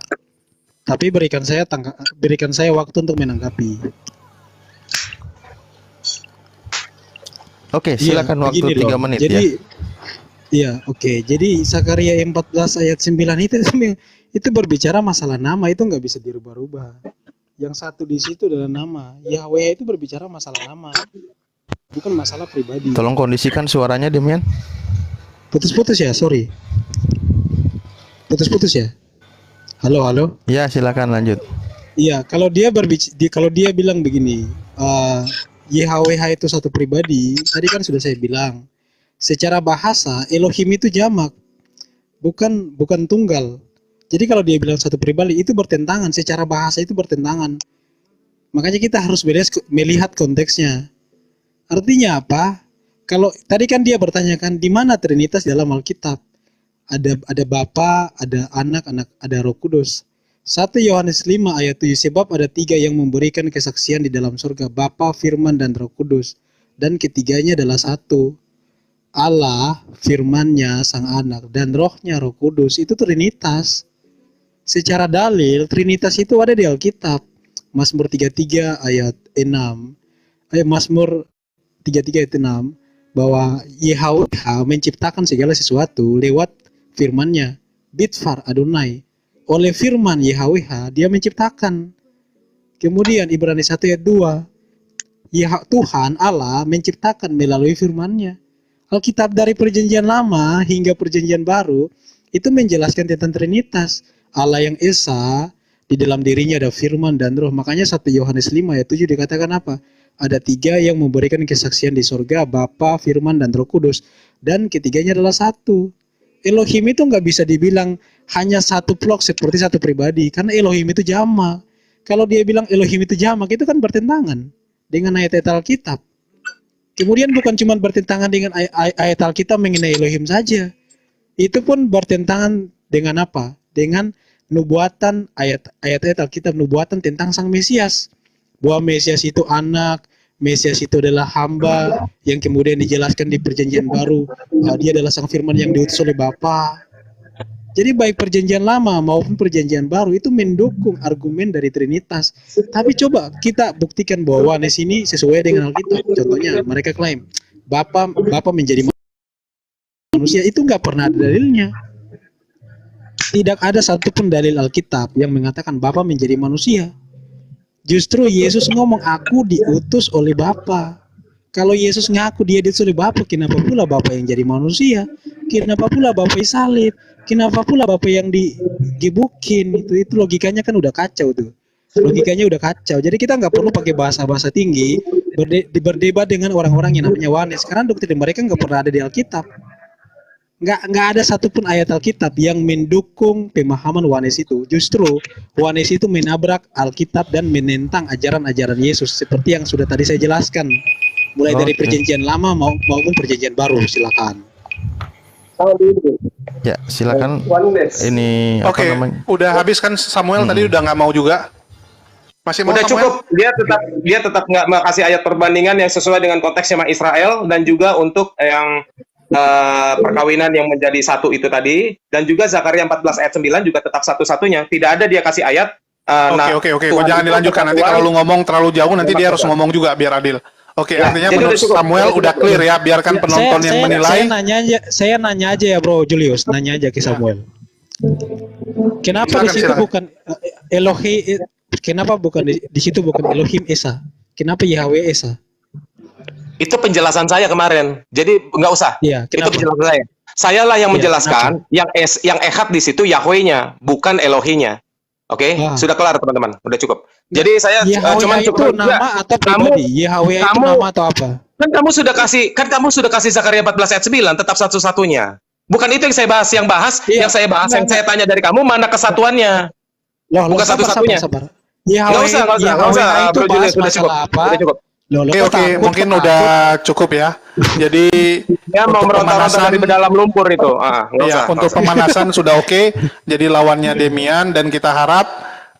Tapi berikan saya waktu untuk menanggapi. Oke, silakan waktu begini 3 loh. menit Jadi, ya. iya, oke. Jadi Zakaria 14 ayat 9 itu berbicara masalah nama, itu nggak bisa dirubah-rubah. Yang satu di situ adalah nama. Yahweh itu berbicara masalah nama, bukan masalah pribadi. Tolong kondisikan suaranya Demian. Putus-putus ya, sorry. Putus-putus ya. Halo. Ya, silakan lanjut. Iya, kalau dia bilang begini, YHWH itu satu pribadi, tadi kan sudah saya bilang. Secara bahasa Elohim itu jamak, bukan tunggal. Jadi kalau dia bilang satu pribadi itu bertentangan, secara bahasa itu bertentangan. Makanya kita harus melihat konteksnya. Artinya apa? Kalau tadi kan dia bertanyakan di mana Trinitas dalam Alkitab? Ada Bapa, ada Anak, ada Roh Kudus. 1 Yohanes 5 ayat 7, sebab ada 3 yang memberikan kesaksian di dalam surga, Bapa, Firman, dan Roh Kudus. Dan ketiganya adalah satu. Allah, Firman-Nya, Sang Anak, dan Roh-Nya, Roh Kudus. Itu Trinitas. Secara dalil, Trinitas itu ada di Alkitab. Mazmur 33 ayat 6. Mazmur 33 ayat 6. Bahwa Yahweh menciptakan segala sesuatu lewat firman-Nya. Bitfar Adonai. Oleh firman Yahweh dia menciptakan. Kemudian Ibrani 1 ayat 2. Tuhan Allah menciptakan melalui firman-Nya. Alkitab dari perjanjian lama hingga perjanjian baru itu menjelaskan tentang Trinitas. Allah yang Esa, di dalam dirinya ada firman dan roh. Makanya 1 Yohanes 5 ayat 7 dikatakan apa? Ada 3 yang memberikan kesaksian di surga, Bapa, Firman, dan Roh Kudus. Dan ketiganya adalah satu. Elohim itu nggak bisa dibilang hanya satu blok seperti satu pribadi, karena Elohim itu jamak. Kalau dia bilang Elohim itu jamak, itu kan bertentangan dengan ayat-ayat Alkitab. Kemudian bukan cuma bertentangan dengan ayat Alkitab mengenai Elohim saja, itu pun bertentangan dengan apa? Dengan nubuatan ayat-ayat Alkitab, nubuatan tentang Sang Mesias, bahwa Mesias itu anak, Mesias itu adalah hamba yang kemudian dijelaskan di perjanjian baru. Dia adalah Sang Firman yang diutus oleh Bapa. Jadi baik perjanjian lama maupun perjanjian baru itu mendukung argumen dari Trinitas. Tapi coba kita buktikan bahwa Yohanes ini sesuai dengan Alkitab. Contohnya mereka klaim Bapa menjadi manusia, itu nggak pernah ada dalilnya. Tidak ada satupun dalil Alkitab yang mengatakan Bapa menjadi manusia. Justru Yesus ngomong, aku diutus oleh Bapa. Kalau Yesus ngaku dia diutus oleh Bapa, kenapa pula Bapa yang jadi manusia? Kenapa pula Bapa yang salib? Kenapa pula Bapa yang digebukin? Itu logikanya kan udah kacau tuh. Logikanya udah kacau. Jadi kita nggak perlu pakai bahasa-bahasa tinggi berdebat dengan orang-orang yang namanya Yohanes. Karena doktrin mereka nggak pernah ada di Alkitab. Nggak ada satupun ayat Alkitab yang mendukung pemahaman Yohanes itu. Justru Yohanes itu menabrak Alkitab dan menentang ajaran-ajaran Yesus seperti yang sudah tadi saya jelaskan, mulai dari perjanjian lama maupun perjanjian baru. Silakan. Ya, silakan. Ini apa Oke, namanya? udah habis kan Samuel tadi udah nggak mau juga. Masih mau Udah Samuel? cukup. Dia tetap nggak kasih ayat perbandingan yang sesuai dengan konteks sama Israel, dan juga untuk yang perkawinan yang menjadi satu itu tadi, dan juga Zakaria 14 ayat 9 juga tetap satu-satunya. Tidak ada dia kasih ayat. Oke. Kok jangan dilanjutkan, nanti kalau lu ngomong terlalu jauh nanti dia harus ngomong juga biar adil. Oke, Ya, artinya jadi menurut udah cukup. Samuel udah clear ya, biarkan penonton yang menilai. Saya nanya aja ya Bro Julius, nanya aja ke Samuel. Kenapa di situ Silakan. bukan Elohim? Kenapa bukan di situ bukan Elohim Esa? Kenapa Yahweh Esa? Itu penjelasan saya kemarin. Jadi nggak usah. Iya, Itu kenapa? penjelasan saya. Sayalah yang Iya, menjelaskan yang Echad di situ Yahweh-nya, bukan Elohim-nya. Oke, Ah. sudah kelar teman-teman. Udah cukup. Jadi saya Yahweh cuma itu cukup nama atau pribadi? Yahweh itu kamu- nama atau apa? kamu sudah kasih Zakaria 14 ayat 9 tetap satu-satunya. Bukan itu yang saya bahas. Iya. Yang saya bahas, Enggak, yang saya tanya dari kamu mana kesatuannya? Bukan satu-satunya. Sabar. Nggak usah, Yahweh Bro itu bahas Julius, udah cukup. masalah apa? Udah cukup. Loh, Oke, mungkin udah cukup ya. Jadi Ya mau untuk meronta-ronta dari dalam lumpur itu. Nggak ya, usah. untuk pemanasan sudah oke. Jadi lawannya Demian, dan kita harap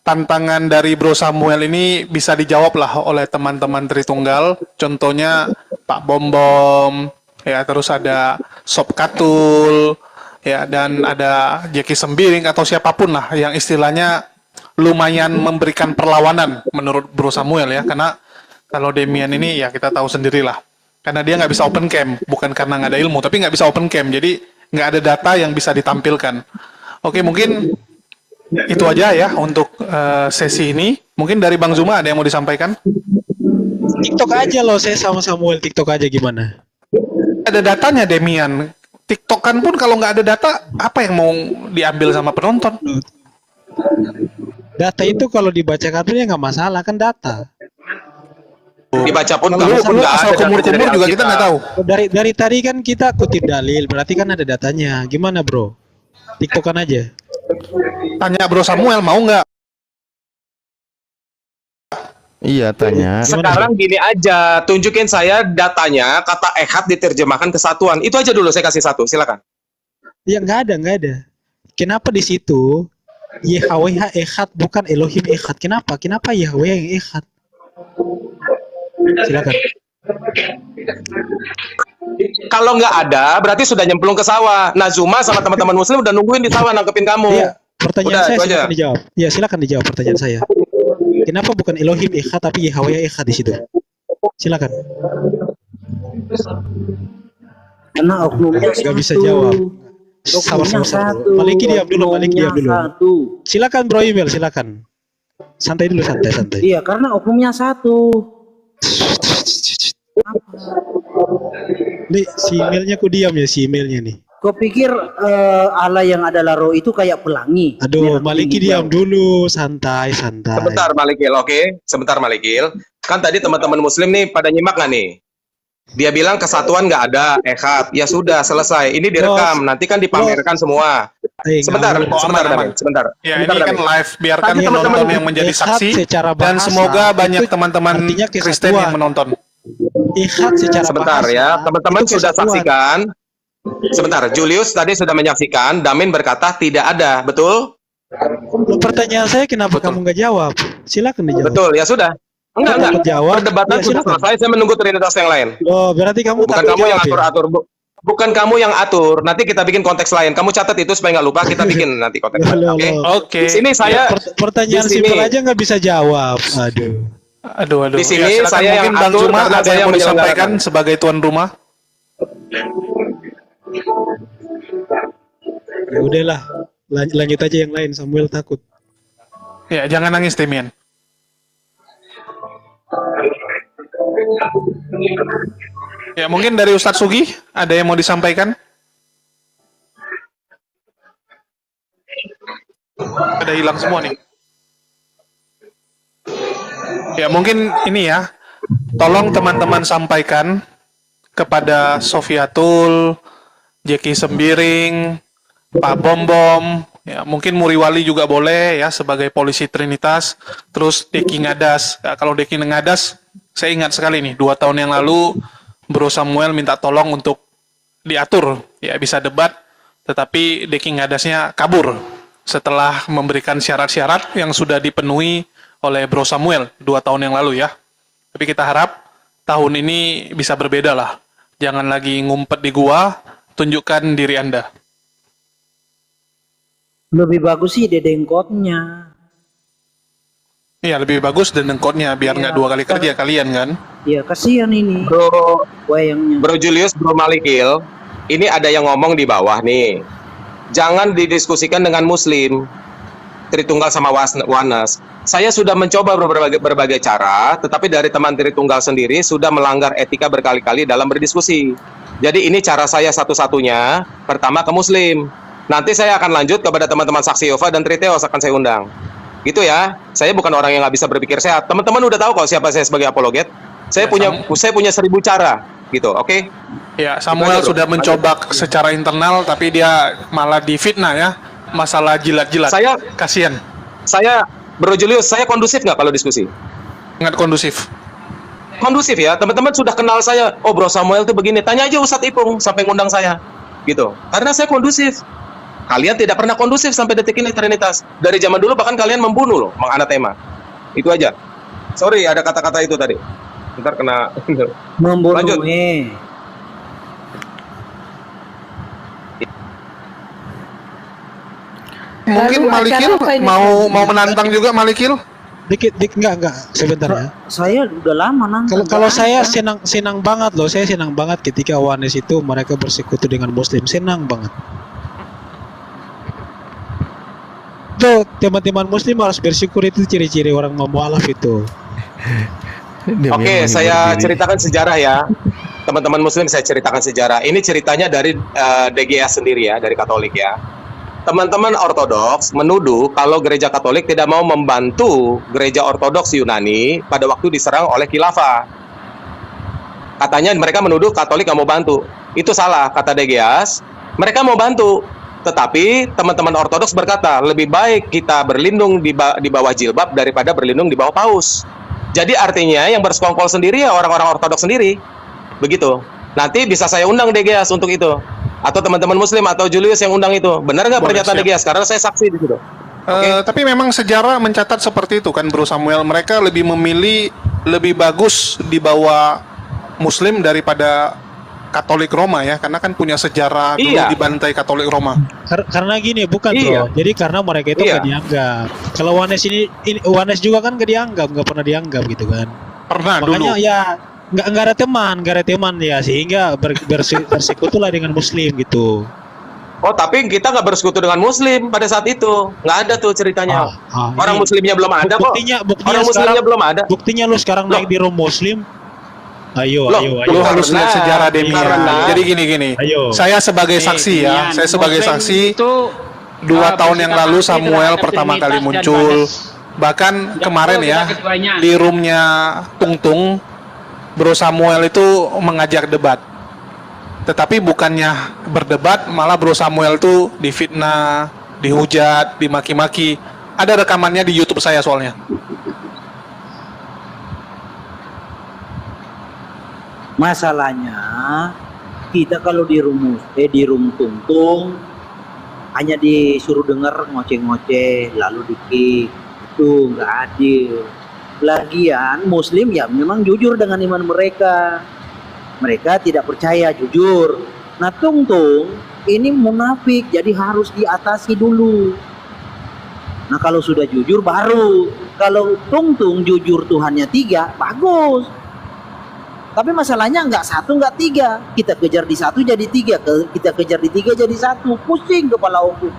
tantangan dari Bro Samuel ini bisa dijawab lah oleh teman-teman Tritunggal. Contohnya Pak Bom Bom, ya, terus ada Sob Katul, ya, dan ada Jeki Sembiring atau siapapun lah yang istilahnya lumayan memberikan perlawanan menurut Bro Samuel ya. Karena kalau Demian ini ya kita tahu sendirilah. Karena dia nggak bisa open cam, bukan karena nggak ada ilmu, tapi nggak bisa open cam. Jadi nggak ada data yang bisa ditampilkan. Oke, mungkin itu aja ya untuk sesi ini. Mungkin dari Bang Zuma ada yang mau disampaikan? TikTok aja loh, saya sama Samuel TikTok aja gimana? Ada datanya Demian. TikTokan pun kalau nggak ada data, apa yang mau diambil sama penonton? Data itu kalau dibacakan pun ya nggak masalah, kan data. Dibaca pun Lu nggak asal ada kumur-kumur dari juga kita Alkitab. nggak tahu. Dari tadi kan kita kutip dalil, berarti kan ada datanya. Gimana bro? TikTokan aja. Tanya Bro Samuel mau nggak? Iya, tanya. Sekarang gini aja, tunjukin saya datanya kata ehad diterjemahkan kesatuan. Itu aja dulu saya kasih satu, silakan. Ya nggak ada. Kenapa di situ YHWH Ehad bukan Elohim Ehad? Kenapa Yahweh yang Ehad? Silakan. Kalau nggak ada, berarti sudah nyemplung ke sawah. Nazuma sama teman-teman muslim udah nungguin di sawah nangkepin kamu. Iya, pertanyaan Udah, saya itu aja. silakan dijawab. Ya, silakan dijawab pertanyaan saya. Kenapa bukan Elohim Ehad tapi YHWH Ehad di situ? Silakan. Karena oknumnya Nggak bisa jawab. Sabar. Maliki diam dulu. Silakan Bro Email, silakan. Santai dulu, santai. Iya, karena oknumnya satu. Nih, si emailnya ku diam ya, si emailnya nih. Kau pikir Allah yang adalah roh itu kayak pelangi? Aduh, Merah, Maliki kuning, diam hijau. dulu, santai. Sebentar Malikil, oke? Sebentar Malikil. Kan tadi teman-teman muslim nih pada nyimak nggak nih? Dia bilang kesatuan nggak ada, ehad. Ya sudah, selesai. Ini direkam, nanti kan dipamerkan semua. Sebentar, ngawur. sebentar. Ya, Sebentar, ini kan Damin. live, biarkan Tadi teman-teman penonton yang menjadi Ehad saksi secara dan bahasa semoga banyak itu teman-teman artinya Kristen kesatuan. yang menonton. Ehad secara Sebentar bahasa, ya, teman-teman itu sudah kesatuan. saksikan. Sebentar, Julius tadi sudah menyaksikan. Damin berkata tidak ada, betul? Loh, pertanyaan saya kenapa kamu nggak jawab? Silakan dijawab. Betul, ya sudah. Enggak. Kalau jawab, Perdebatan ya sudah silakan. selesai, saya menunggu trinitas yang lain. Oh, berarti kamu Bukan takut kamu yang jawab ya? atur-atur. Bukan kamu yang atur. Nanti kita bikin konteks lain. Kamu catat itu supaya nggak lupa. Kita bikin nanti konteks lain. Loh, Oke. loh. Oke. Di sini saya Pertanyaan di sini- simpel aja nggak bisa jawab. Aduh. Aduh. Di sini Ya, silakan saya yang mungkin Bang atur Juma karena ada saya yang mau disampaikan menyelenggarakan. sebagai tuan rumah. Ya udahlah, lanjut aja yang lain. Samuel takut. Ya, jangan nangis Demian. Ya, mungkin dari Ustadz Sugi ada yang mau disampaikan? Ada hilang semua nih. Ya, mungkin ini ya. Tolong teman-teman sampaikan kepada Sofiatul, Jeki Sembiring, Pak Bom, ya mungkin Muriwali juga boleh ya sebagai polisi Trinitas. Terus Deki Ngadas. Ya, kalau Deki Ngadas, saya ingat sekali nih 2 tahun yang lalu Bro Samuel minta tolong untuk diatur, ya bisa debat, tetapi Deki Ngadasnya kabur setelah memberikan syarat-syarat yang sudah dipenuhi oleh Bro Samuel 2 tahun yang lalu ya. Tapi kita harap tahun ini bisa berbeda lah. Jangan lagi ngumpet di gua, tunjukkan diri Anda. Lebih bagus sih dedengkotnya. Iya, lebih bagus dan dengkotnya biar nggak 2 kali kerja kalian kan. Ya kasihan ini Bro, wayangnya. Bro Julius, Bro Malikil, ini ada yang ngomong di bawah nih. Jangan didiskusikan dengan Muslim, Tritunggal sama Wanes. Saya sudah mencoba berbagai cara, tetapi dari teman Tritunggal sendiri sudah melanggar etika berkali-kali dalam berdiskusi. Jadi ini cara saya satu-satunya, pertama ke Muslim. Nanti saya akan lanjut kepada teman-teman Saksi Yehova dan Triteos akan saya undang. Gitu ya, saya bukan orang yang nggak bisa berpikir sehat. Teman-teman udah tahu kok siapa saya sebagai apologet. Saya punya 1000 cara, gitu, oke? Ya, Samuel Itu aja, Bro. sudah mencoba secara internal tapi dia malah difitnah ya. Masalah jilat-jilat. Kasihan. Saya, Bro Julius, saya kondusif nggak kalau diskusi? Sangat kondusif. Kondusif ya, teman-teman sudah kenal saya. Oh, Bro Samuel tuh begini. Tanya aja Ustadz Ipung sampai ngundang saya, gitu. Karena saya kondusif. Kalian tidak pernah kondusif sampai detik ini Trinitas. Dari zaman dulu bahkan kalian membunuh loh, menganatema. Itu aja. Sorry, ada kata-kata itu tadi. Ntar kena. Membunuh. Lanjut. Mungkin Lalu Malikil acara apa ini? mau menantang juga Malikil? Dikit, enggak, sebentar ya. Saya udah lama nonton. Kalau saya senang banget loh, saya senang banget ketika Wanes itu mereka bersekutu dengan Muslim, senang banget. Tuh, teman-teman Muslim harus bersyukur, itu ciri-ciri orang mau mualaf itu. Oke, saya ceritakan sejarah ya. Teman-teman Muslim, saya ceritakan sejarah. Ini ceritanya dari DGA sendiri ya, dari Katolik ya. Teman-teman Ortodoks menuduh kalau gereja Katolik tidak mau membantu gereja Ortodoks Yunani pada waktu diserang oleh khilafah. Katanya mereka menuduh Katolik nggak mau bantu. Itu salah, kata DGAS. Mereka mau bantu, tetapi teman-teman Ortodoks berkata lebih baik kita berlindung di bawah jilbab daripada berlindung di bawah paus. Jadi artinya yang bersekongkol sendiri ya orang-orang ortodoks sendiri. Begitu. Nanti bisa saya undang Degeas untuk itu. Atau teman-teman muslim atau Julius yang undang itu. Benar nggak Boleh, pernyataan siap. Degeas? Karena saya saksi di situ. Tapi memang sejarah mencatat seperti itu kan Bro Samuel. Mereka lebih memilih lebih bagus dibawa Muslim daripada Katolik Roma ya, karena kan punya sejarah dulu Iya. dibantai Katolik Roma. Karena gini, bukan Iya. bro. Jadi karena mereka itu Iya. nggak dianggap. Kalau Wanes ini Wanes juga kan nggak dianggap, nggak pernah dianggap gitu kan. Pernah Makanya dulu. ya nggak ada teman ya, sehingga bersekutulah dengan Muslim gitu. Oh, tapi kita nggak bersekutu dengan muslim pada saat itu. Nggak ada tuh ceritanya. Orang Ini muslimnya belum ada kok. buktinya Orang muslimnya sekarang, belum ada. buktinya lu sekarang Loh. naik di room Muslim. Ayo. Lu harus lihat sejarah Demian. karena- Jadi gini. Ayo. Saya sebagai saksi ya, Demian, saya sebagai Muslim saksi itu 2 tahun yang lalu bersikap Samuel terhadap pertama Trinitas kali dan muncul. Banes. Bahkan Dan kemarin itu ya kita keduanya. di roomnya Tungtung, Bro Samuel itu mengajak debat. Tetapi bukannya berdebat, malah Bro Samuel tuh difitnah, dihujat, dimaki-maki. Ada rekamannya di YouTube saya soalnya. Masalahnya kita kalau di room Tungtung hanya disuruh dengar ngoceh-ngoceh lalu di-kick. Itu nggak adil. Lagian Muslim ya memang jujur dengan iman mereka. Mereka tidak percaya jujur. Nah Tungtung ini munafik, jadi harus diatasi dulu. Nah kalau sudah jujur baru. Kalau Tungtung jujur Tuhannya 3, bagus. Tapi masalahnya nggak 1, nggak 3. Kita kejar di 1 jadi 3, kita kejar di 3 jadi 1. Pusing kepala aku.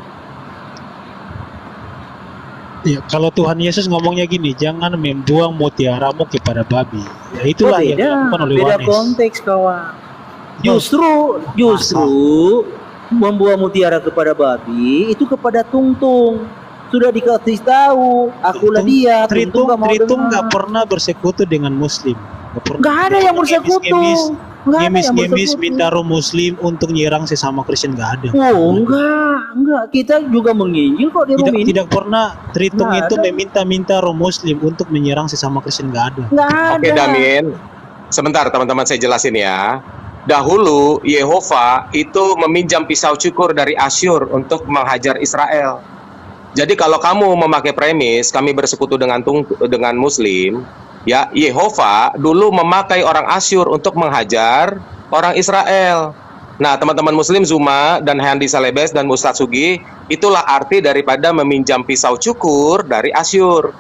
Ya, kalau Tuhan Yesus ngomongnya gini, jangan membuang mutiaramu kepada babi. Ya itulah yang dilakukan oleh beda Wanes. konteks kawan. Justru membuang mutiara kepada babi itu kepada Tungtung. Sudah dikasih tahu, akulah dia. Tritung nggak mau dengar. nggak pernah bersekutu dengan Muslim. Nggak ada yang bersekutu. Nggak ada yang Ngemis bersekutu. minta room Muslim untuk nyerang sesama Kristen, nggak ada. Oh enggak. Kita juga menginjil kok di room ini. Tidak pernah Tritung Nggak itu ada. meminta room Muslim untuk menyerang sesama Kristen, nggak ada. Nggak ada. Oke, Damin. Sebentar, teman-teman, saya jelasin ya. Dahulu Yehova itu meminjam pisau cukur dari Asyur untuk menghajar Israel. Jadi kalau kamu memakai premis kami bersekutu dengan Muslim, ya Yehova dulu memakai orang Asyur untuk menghajar orang Israel. Nah, teman-teman Muslim Zuma dan Handi Salebes dan Ustadz Sugi, itulah arti daripada meminjam pisau cukur dari Asyur.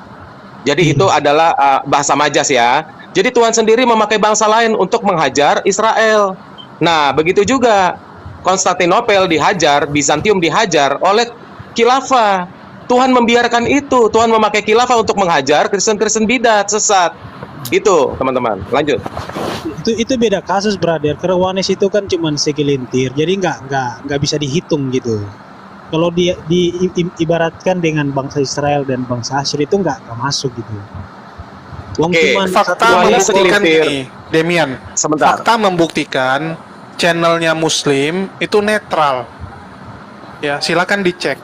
Jadi itu adalah bahasa majas ya. Jadi Tuhan sendiri memakai bangsa lain untuk menghajar Israel. Nah, begitu juga Konstantinopel dihajar, Bizantium dihajar oleh khilafah. Tuhan membiarkan itu. Tuhan memakai khilafah untuk menghajar Kristen-Kristen bidat sesat. Itu, teman-teman. Lanjut. Itu beda kasus, brother. Karena Wanes itu kan cuma segelintir, jadi nggak bisa dihitung gitu. Kalau diibaratkan dengan bangsa Israel dan bangsa Asyur itu nggak masuk gitu. Oke, Fakta Tuhan membuktikan segelintir. ini, Demian. Sebentar. Fakta membuktikan channelnya Muslim itu netral. Ya, silakan dicek.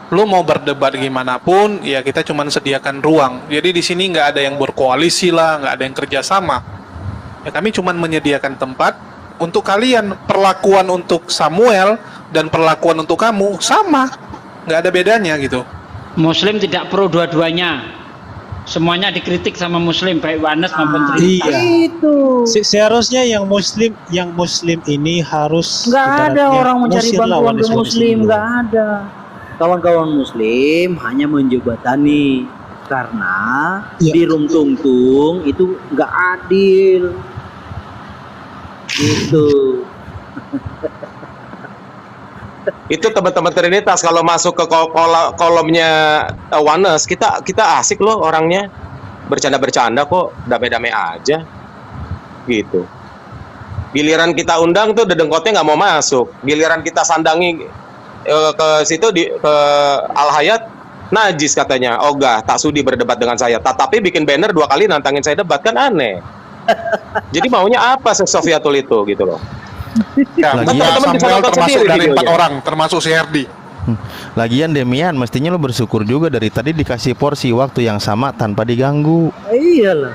Lu mau berdebat gimana pun, ya kita cuma sediakan ruang. Jadi di sini nggak ada yang berkoalisi lah, nggak ada yang kerjasama. Ya kami cuma menyediakan tempat untuk kalian. Perlakuan untuk Samuel dan perlakuan untuk kamu sama, nggak ada bedanya gitu. Muslim tidak pro dua-duanya. Semuanya dikritik sama Muslim, baik Wanes maupun Trinitas. Iya. Itu. Seharusnya yang Muslim ini harus Nggak ada ibaratnya orang mencari ngusir lah bantuan ke Wanes-Wanes Muslim, dulu. nggak ada. Kawan-kawan Muslim hanya menjebatani karena Ya. di room Tungtung itu nggak adil. Gitu. Itu teman-teman Trinitas kalau masuk ke kolomnya Wanes, kita asik loh orangnya. Bercanda-bercanda kok, damai-damai aja. Gitu. Giliran kita undang tuh dedengkotnya nggak mau masuk. Giliran kita sandangi ke situ ke Al Hayat, najis katanya. Ogah, tak sudi berdebat dengan saya. Tapi bikin banner 2 kali nantangin saya debat, kan aneh. Jadi maunya apa Sofiatul itu gitu loh. Ya, Lagi- Pak teman-teman bisa Samuel nonton termasuk sendiri dari 4 videonya. orang, termasuk si Herdi. Lagian Demian, mestinya lo bersyukur juga dari tadi dikasih porsi waktu yang sama tanpa diganggu. Iyalah.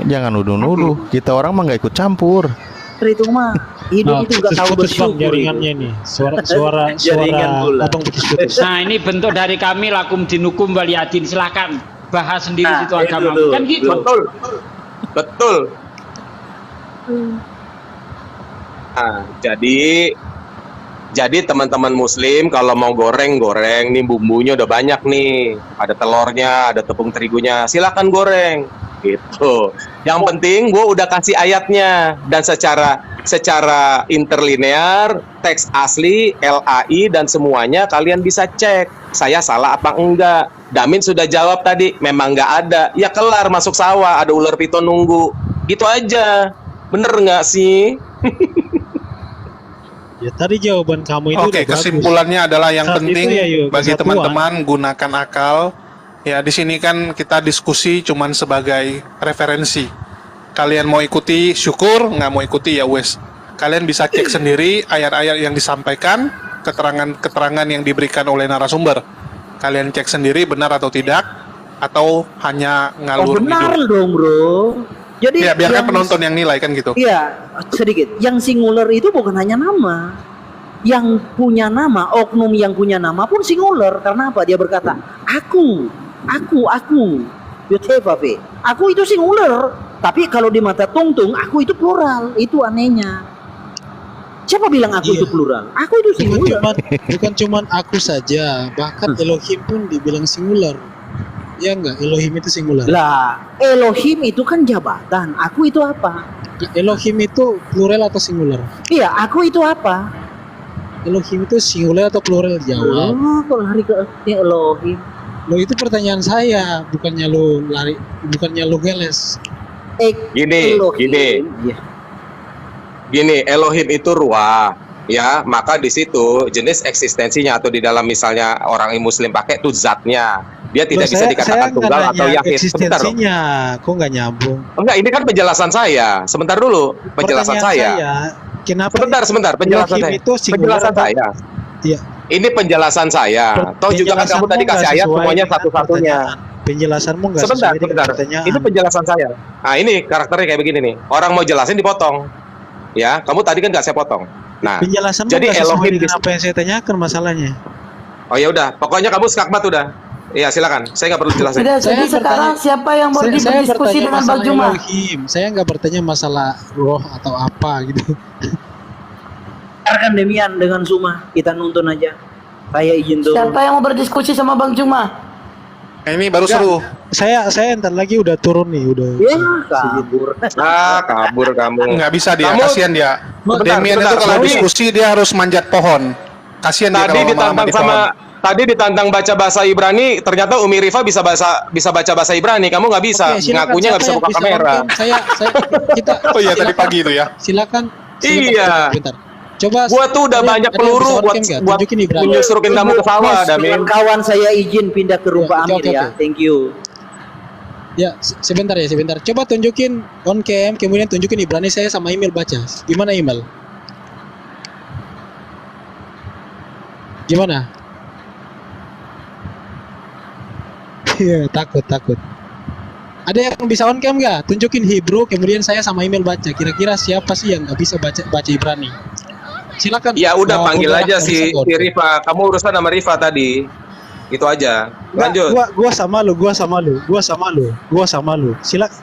Jangan nuduh-nuduh. Kita orang mah nggak ikut campur. Itu mah hidup itu nggak tahu putus bang bersyukur. jaringannya nih. Suara Jaringan pula. abang putus-putus. Nah, ini bentuk dari kami lakum dinukum waliyadin. Silakan bahas sendiri Nah, itu itu agama. tuh. Kan gitu. Betul. Betul. Nah, jadi teman-teman muslim kalau mau goreng nih bumbunya udah banyak nih. Ada telurnya, ada tepung terigunya. Silakan goreng. Gitu. Yang penting gue udah kasih ayatnya dan secara interlinear, teks asli, LAI dan semuanya kalian bisa cek. Saya salah apa enggak? Damin sudah jawab tadi, memang nggak ada. Ya kelar masuk sawah, ada ular piton nunggu. Gitu aja. Bener nggak sih? Ya tadi jawaban kamu itu Oke, udah bagus. kesimpulannya adalah yang Saat itu penting ya, yuk, bagi kesatuan. teman-teman gunakan akal. Ya, di sini kan kita diskusi cuman sebagai referensi. Kalian mau ikuti syukur, nggak mau ikuti ya wes. Kalian bisa cek sendiri ayat-ayat yang disampaikan, keterangan-keterangan yang diberikan oleh narasumber. Kalian cek sendiri benar atau tidak, atau hanya Oh, ngalur benar ngidul. dong bro. Jadi Ya, biarkan yang- penonton yang nilai kan gitu. Iya, sedikit. Yang singular itu bukan hanya nama. Yang punya nama, oknum yang punya nama pun singular. Karena apa? Dia berkata, aku. Yotevape. Aku itu singular. Tapi kalau di mata Tungtung, aku itu plural. Itu anehnya. Siapa bilang aku Iya. itu plural? Aku itu singular. Bukan cuman aku saja, bahkan Elohim pun dibilang singular. Ya enggak, Elohim itu singular. Lah, Elohim itu kan jabatan. Aku itu apa? Elohim itu plural atau singular? Iya, aku itu apa? Elohim itu singular atau plural? Jawab. Oh, kok lari ke Elohim? Lo itu pertanyaan saya, bukannya lo ngeles. Gini. Iya. Gini, Elohim itu ruah, ya, maka di situ jenis eksistensinya atau di dalam misalnya orang muslim pakai itu zatnya, dia tidak bisa dikatakan tunggal atau yahid. Sebentar dong. eksistensinya, kok nggak nyambung? Enggak, ini kan penjelasan saya. Sebentar dulu, penjelasan Pertanyaan saya. Kenapa Sebentar, penjelasan Elohim saya. itu singular Penjelasan atau- saya. Iya. Ini penjelasan saya. Toh juga kan kamu tadi kasih ayat semuanya satu-satunya. Penjelasanmu nggak Sebentar, sesuai dengan sebentar. pertanyaan. Itu penjelasan saya. Nah, ini karakternya kayak begini nih. Orang mau jelasin dipotong. Ya, kamu tadi kan nggak saya potong. Nah, Penjelasanmu jadi nggak sesuai Elohim dengan di- apa yang saya tanyakan masalahnya. oh ya udah, pokoknya kamu skakmat udah. Iya, silakan. Saya nggak perlu jelasin. Sudah, jadi sekarang siapa yang mau berdiskusi bertanya dengan Bang masalah Juma? Elohim. Saya nggak bertanya masalah roh atau apa gitu. Biarkan Demian dengan Suma, kita nonton aja. Saya izin dulu. Siapa yang mau berdiskusi sama Bang Juma? Nah, ini baru seru. Saya entar lagi udah turun nih, udah. Ya, kabur. Ah, kabur kamu. Nggak bisa dia, Kamu- kasihan dia. Sebentar, Demian itu sebentar. kalau Tadi- diskusi dia harus manjat pohon. Kasihan dia Tadi kalau ditantang lama-lama di pohon. tadi ditantang baca bahasa Ibrani, ternyata Umi Rifa bisa baca bahasa Ibrani, kamu nggak bisa. Oke, silakan. Ngakunya nggak bisa Siapa buka yang kamera. on cam? Kita. Oh iya, tadi silakan. pagi itu ya. Silakan. Iya. Bentar. Coba. Gua tuh udah banyak ada yang bisa peluru on buat cam nggak? buat Tunjukin Ibrani. menyusurukin kamu ke sawah, Damin. Kawan saya izin pindah ke rumah Ya, Amir oke, ya. oke. Thank you. Ya, sebentar. Coba tunjukin on cam, kemudian tunjukin Ibrani saya sama email baca. Gimana email? Gimana? Iya, takut. Ada yang bisa on cam nggak? Tunjukin Hebrew, kemudian saya sama email baca. Kira-kira siapa sih yang nggak bisa baca Ibrani? Silakan. Ya udah Mau panggil punya aja yang si bisa on cam. Rifa. Kamu urusan sama Rifa tadi. Itu aja. Lanjut. Gua sama lu. Silakan.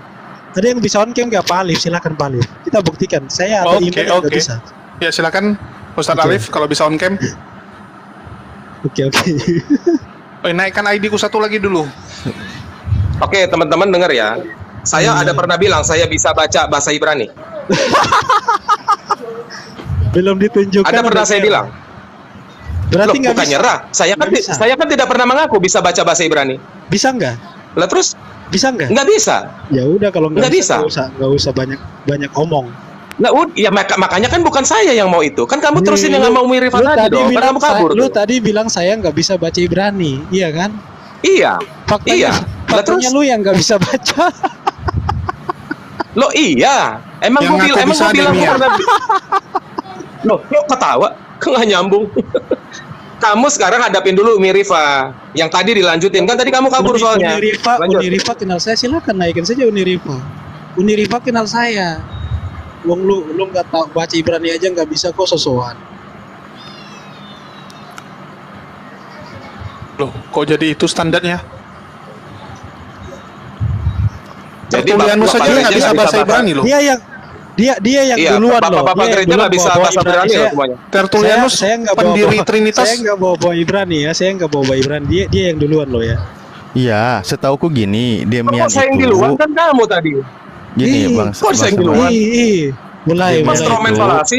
Ada yang bisa on cam nggak, Pak Alif? Silakan Pak Alif. Kita buktikan. Saya atau Oke, email nggak oke. bisa. Ya silakan Ustadz Oke. Alif kalau bisa on cam. Oke. Oh, naikkan ID ku satu lagi dulu. Oke, teman-teman dengar ya. Saya ada pernah bilang saya bisa baca bahasa Ibrani. Belum ditunjukkan. Ada pernah udah saya nyerah. bilang. Berarti Loh, nggak bukan bisa. nyerah. Saya Nggak kan bisa. tidak pernah mengaku bisa baca bahasa Ibrani. Bisa nggak? Lah terus Bisa nggak? nggak bisa. Ya udah kalau Nggak bisa. nggak usah banyak omong. Nah, ya makanya kan bukan saya yang mau itu. Kan kamu terusin yang nggak mau Umi Rifa Lu tadi dong. Kan bilang kamu kabur. lu tuh. tadi bilang saya nggak bisa baca Ibrani, iya kan? Iya. Iya. Lah Faktanya terus? lu yang nggak bisa baca. Loh iya. Emang Yang gue ngaku bilang bisa gua Demian. pernah. Loh, lo ketawa? Kok nggak nyambung? Kamu sekarang hadapin dulu Umi Rifa. Yang tadi dilanjutin. Kan tadi kamu kabur soalnya. Lanjut. Uni Rifa kenal saya, silakan naikin saja Uni Rifa. Uni Rifa kenal saya. Wong lu nggak tahu baca Ibrani aja nggak bisa kok sosokan. Loh, kok jadi itu standarnya? Jadi Tertulianmu Bapak saja nggak gereja bisa bahasa Ibrani loh. Dia yang Iya, duluan loh. Bapak-bapak Dia yang gereja duluan nggak bisa bawa bahasa Ibrani. Ibrani loh Saya- semuanya. Tertulianus saya nggak bawa pendiri Trinitas. Saya nggak bawa Ibrani ya. Saya nggak bawa Ibrani. Dia yang duluan loh ya. Iya, setauku gini, Demian Kok saya yang itu duluan kan kamu tadi. gini Ih, Bang. kok saya yang Bang duluan? Ih, mulai. Mas Itu- Romen falasi.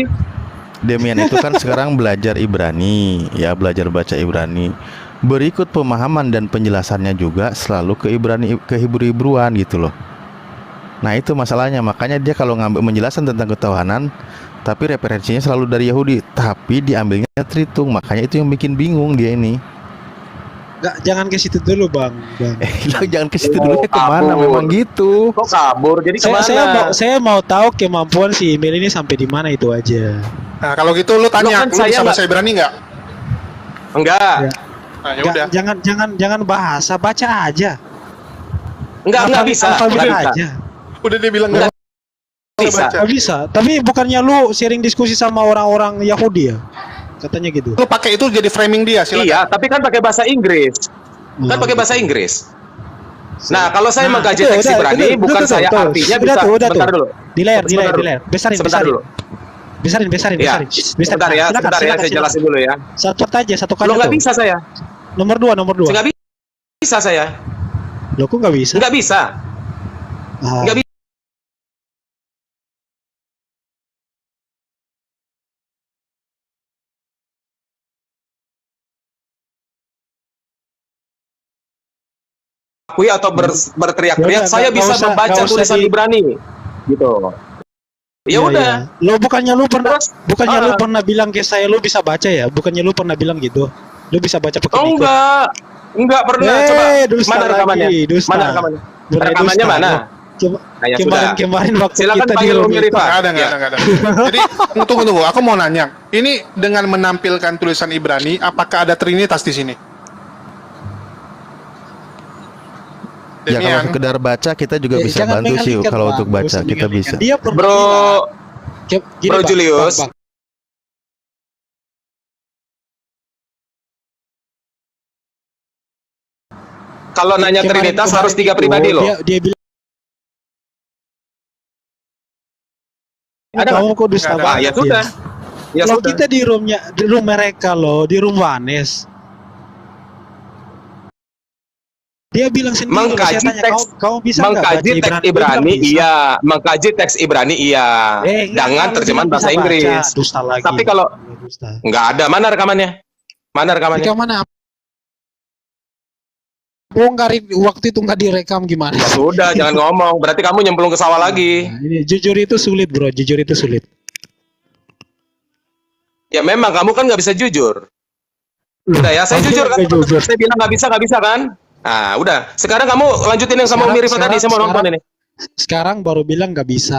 Demian itu kan sekarang belajar Ibrani, ya belajar baca Ibrani. Berikut pemahaman dan penjelasannya juga selalu ke Ibrani, ke Hebrew-Hebruan gitu loh. Nah itu masalahnya, makanya dia kalau ngambil penjelasan tentang ketuhanan, tapi referensinya selalu dari Yahudi, tapi diambilnya Tritung, makanya itu yang bikin bingung dia ini. Nggak, jangan ke situ dulu bang. Lo jangan ke situ dulu, kemana kabur. memang gitu. Kok kabur? Jadi kemana? Saya mau tahu kemampuan si Emil ini sampai di mana itu aja. Nah, kalau gitu lu tanya, Loh, kan lu saya bisa nggak- bahasa Ibrani nggak? Enggak. Ya. Nah, ya udah. Jangan bahasa, baca aja. Enggak bisa. Alfabet Enggak bisa. aja. Udah dia bilang Nggak nggak bisa. baca. Nggak bisa. Tapi bukannya lu sering diskusi sama orang-orang Yahudi ya? Katanya gitu. Lu pakai itu jadi framing dia, silakan. Iya, tapi kan pakai bahasa Inggris. Kan Nah, pakai bahasa Inggris. Nah, kalau saya Nah, mengkaji itu teks udah, Ibrani, itu, bukan tuh, saya tuh. artinya Udah bisa. tuh, udah Sebentar tuh. dulu. Di layar, Sebentar dulu. Besarin, Sebentar besarin. dulu. Besarin. Iya. Besarin. Sebentar ya, Silakan, sebentar ya, silakan, saya silakan. jelasin dulu ya. Satu kata Lo nggak tuh. bisa saya. Nomor dua. Saya nggak bisa saya. Lo kok nggak bisa? Nggak bisa. Ah. Nggak bisa. Akui atau berteriak-teriak, Yaudah, saya nggak bisa usah- membaca nggak usah tulisan di- Ibrani. Gitu. Ya udah. Lo bukannya lu pernah Terus? lu Ah. pernah bilang ke saya lu bisa baca ya? Bukannya lu pernah bilang gitu? Lu bisa baca pakai Oh Nikon. enggak pernah. Coba Dusta mana rekamannya? lagi, dusta. Mana rekamannya? Mulai Rekamannya dusta. mana? Cuma Nah, ya sudah. kemarin waktu Silakan kita di panggil room Umi itu. Rifa. Nggak ada. Jadi, tunggu. Aku mau nanya. Ini dengan menampilkan tulisan Ibrani, apakah ada Trinitas di sini? Ya kalau Demian. sekedar baca kita juga bisa Jangan bantu sih mengalihkan, kalau Bang. untuk Nggak baca usah kita mengalihkan. bisa. Dia pernah Bro, bilang, gini, Bro Bang, Julius. Bang. kalau nanya Trinitas harus tiga itu, pribadi loh. Dia bilang Ada kamu nggak? kok dusta Nggak ada. Ah, banget ya sudah. Ya Loh, sudah. kita di room mereka loh, di room Vanes. Dia bilang sendiri, loh, saya Mengkaji tanya, teks, kamu bisa nggak baca mengkaji teks Dia bilang Ibrani bisa. iya, mengkaji teks Ibrani iya, Enggak, dengan kamu terjemahan bilang bahasa bisa Inggris. baca, dusta lagi. Tapi kalau Dusta. nggak ada, mana rekamannya? Mana rekamannya? Rekam mana? Bongkar waktu itu nggak direkam gimana? Ya sudah, jangan ngomong. Berarti kamu nyemplung ke sawah lagi. Nah, ini jujur itu sulit bro, jujur itu sulit. Ya memang kamu kan nggak bisa jujur. Udah ya, saya Aku jujur kan. nggak jujur. Saya bilang nggak bisa kan? Nah, udah. Sekarang kamu lanjutin yang sama Umi Rifa tadi. Saya mau nonton ini. Sekarang baru bilang nggak bisa.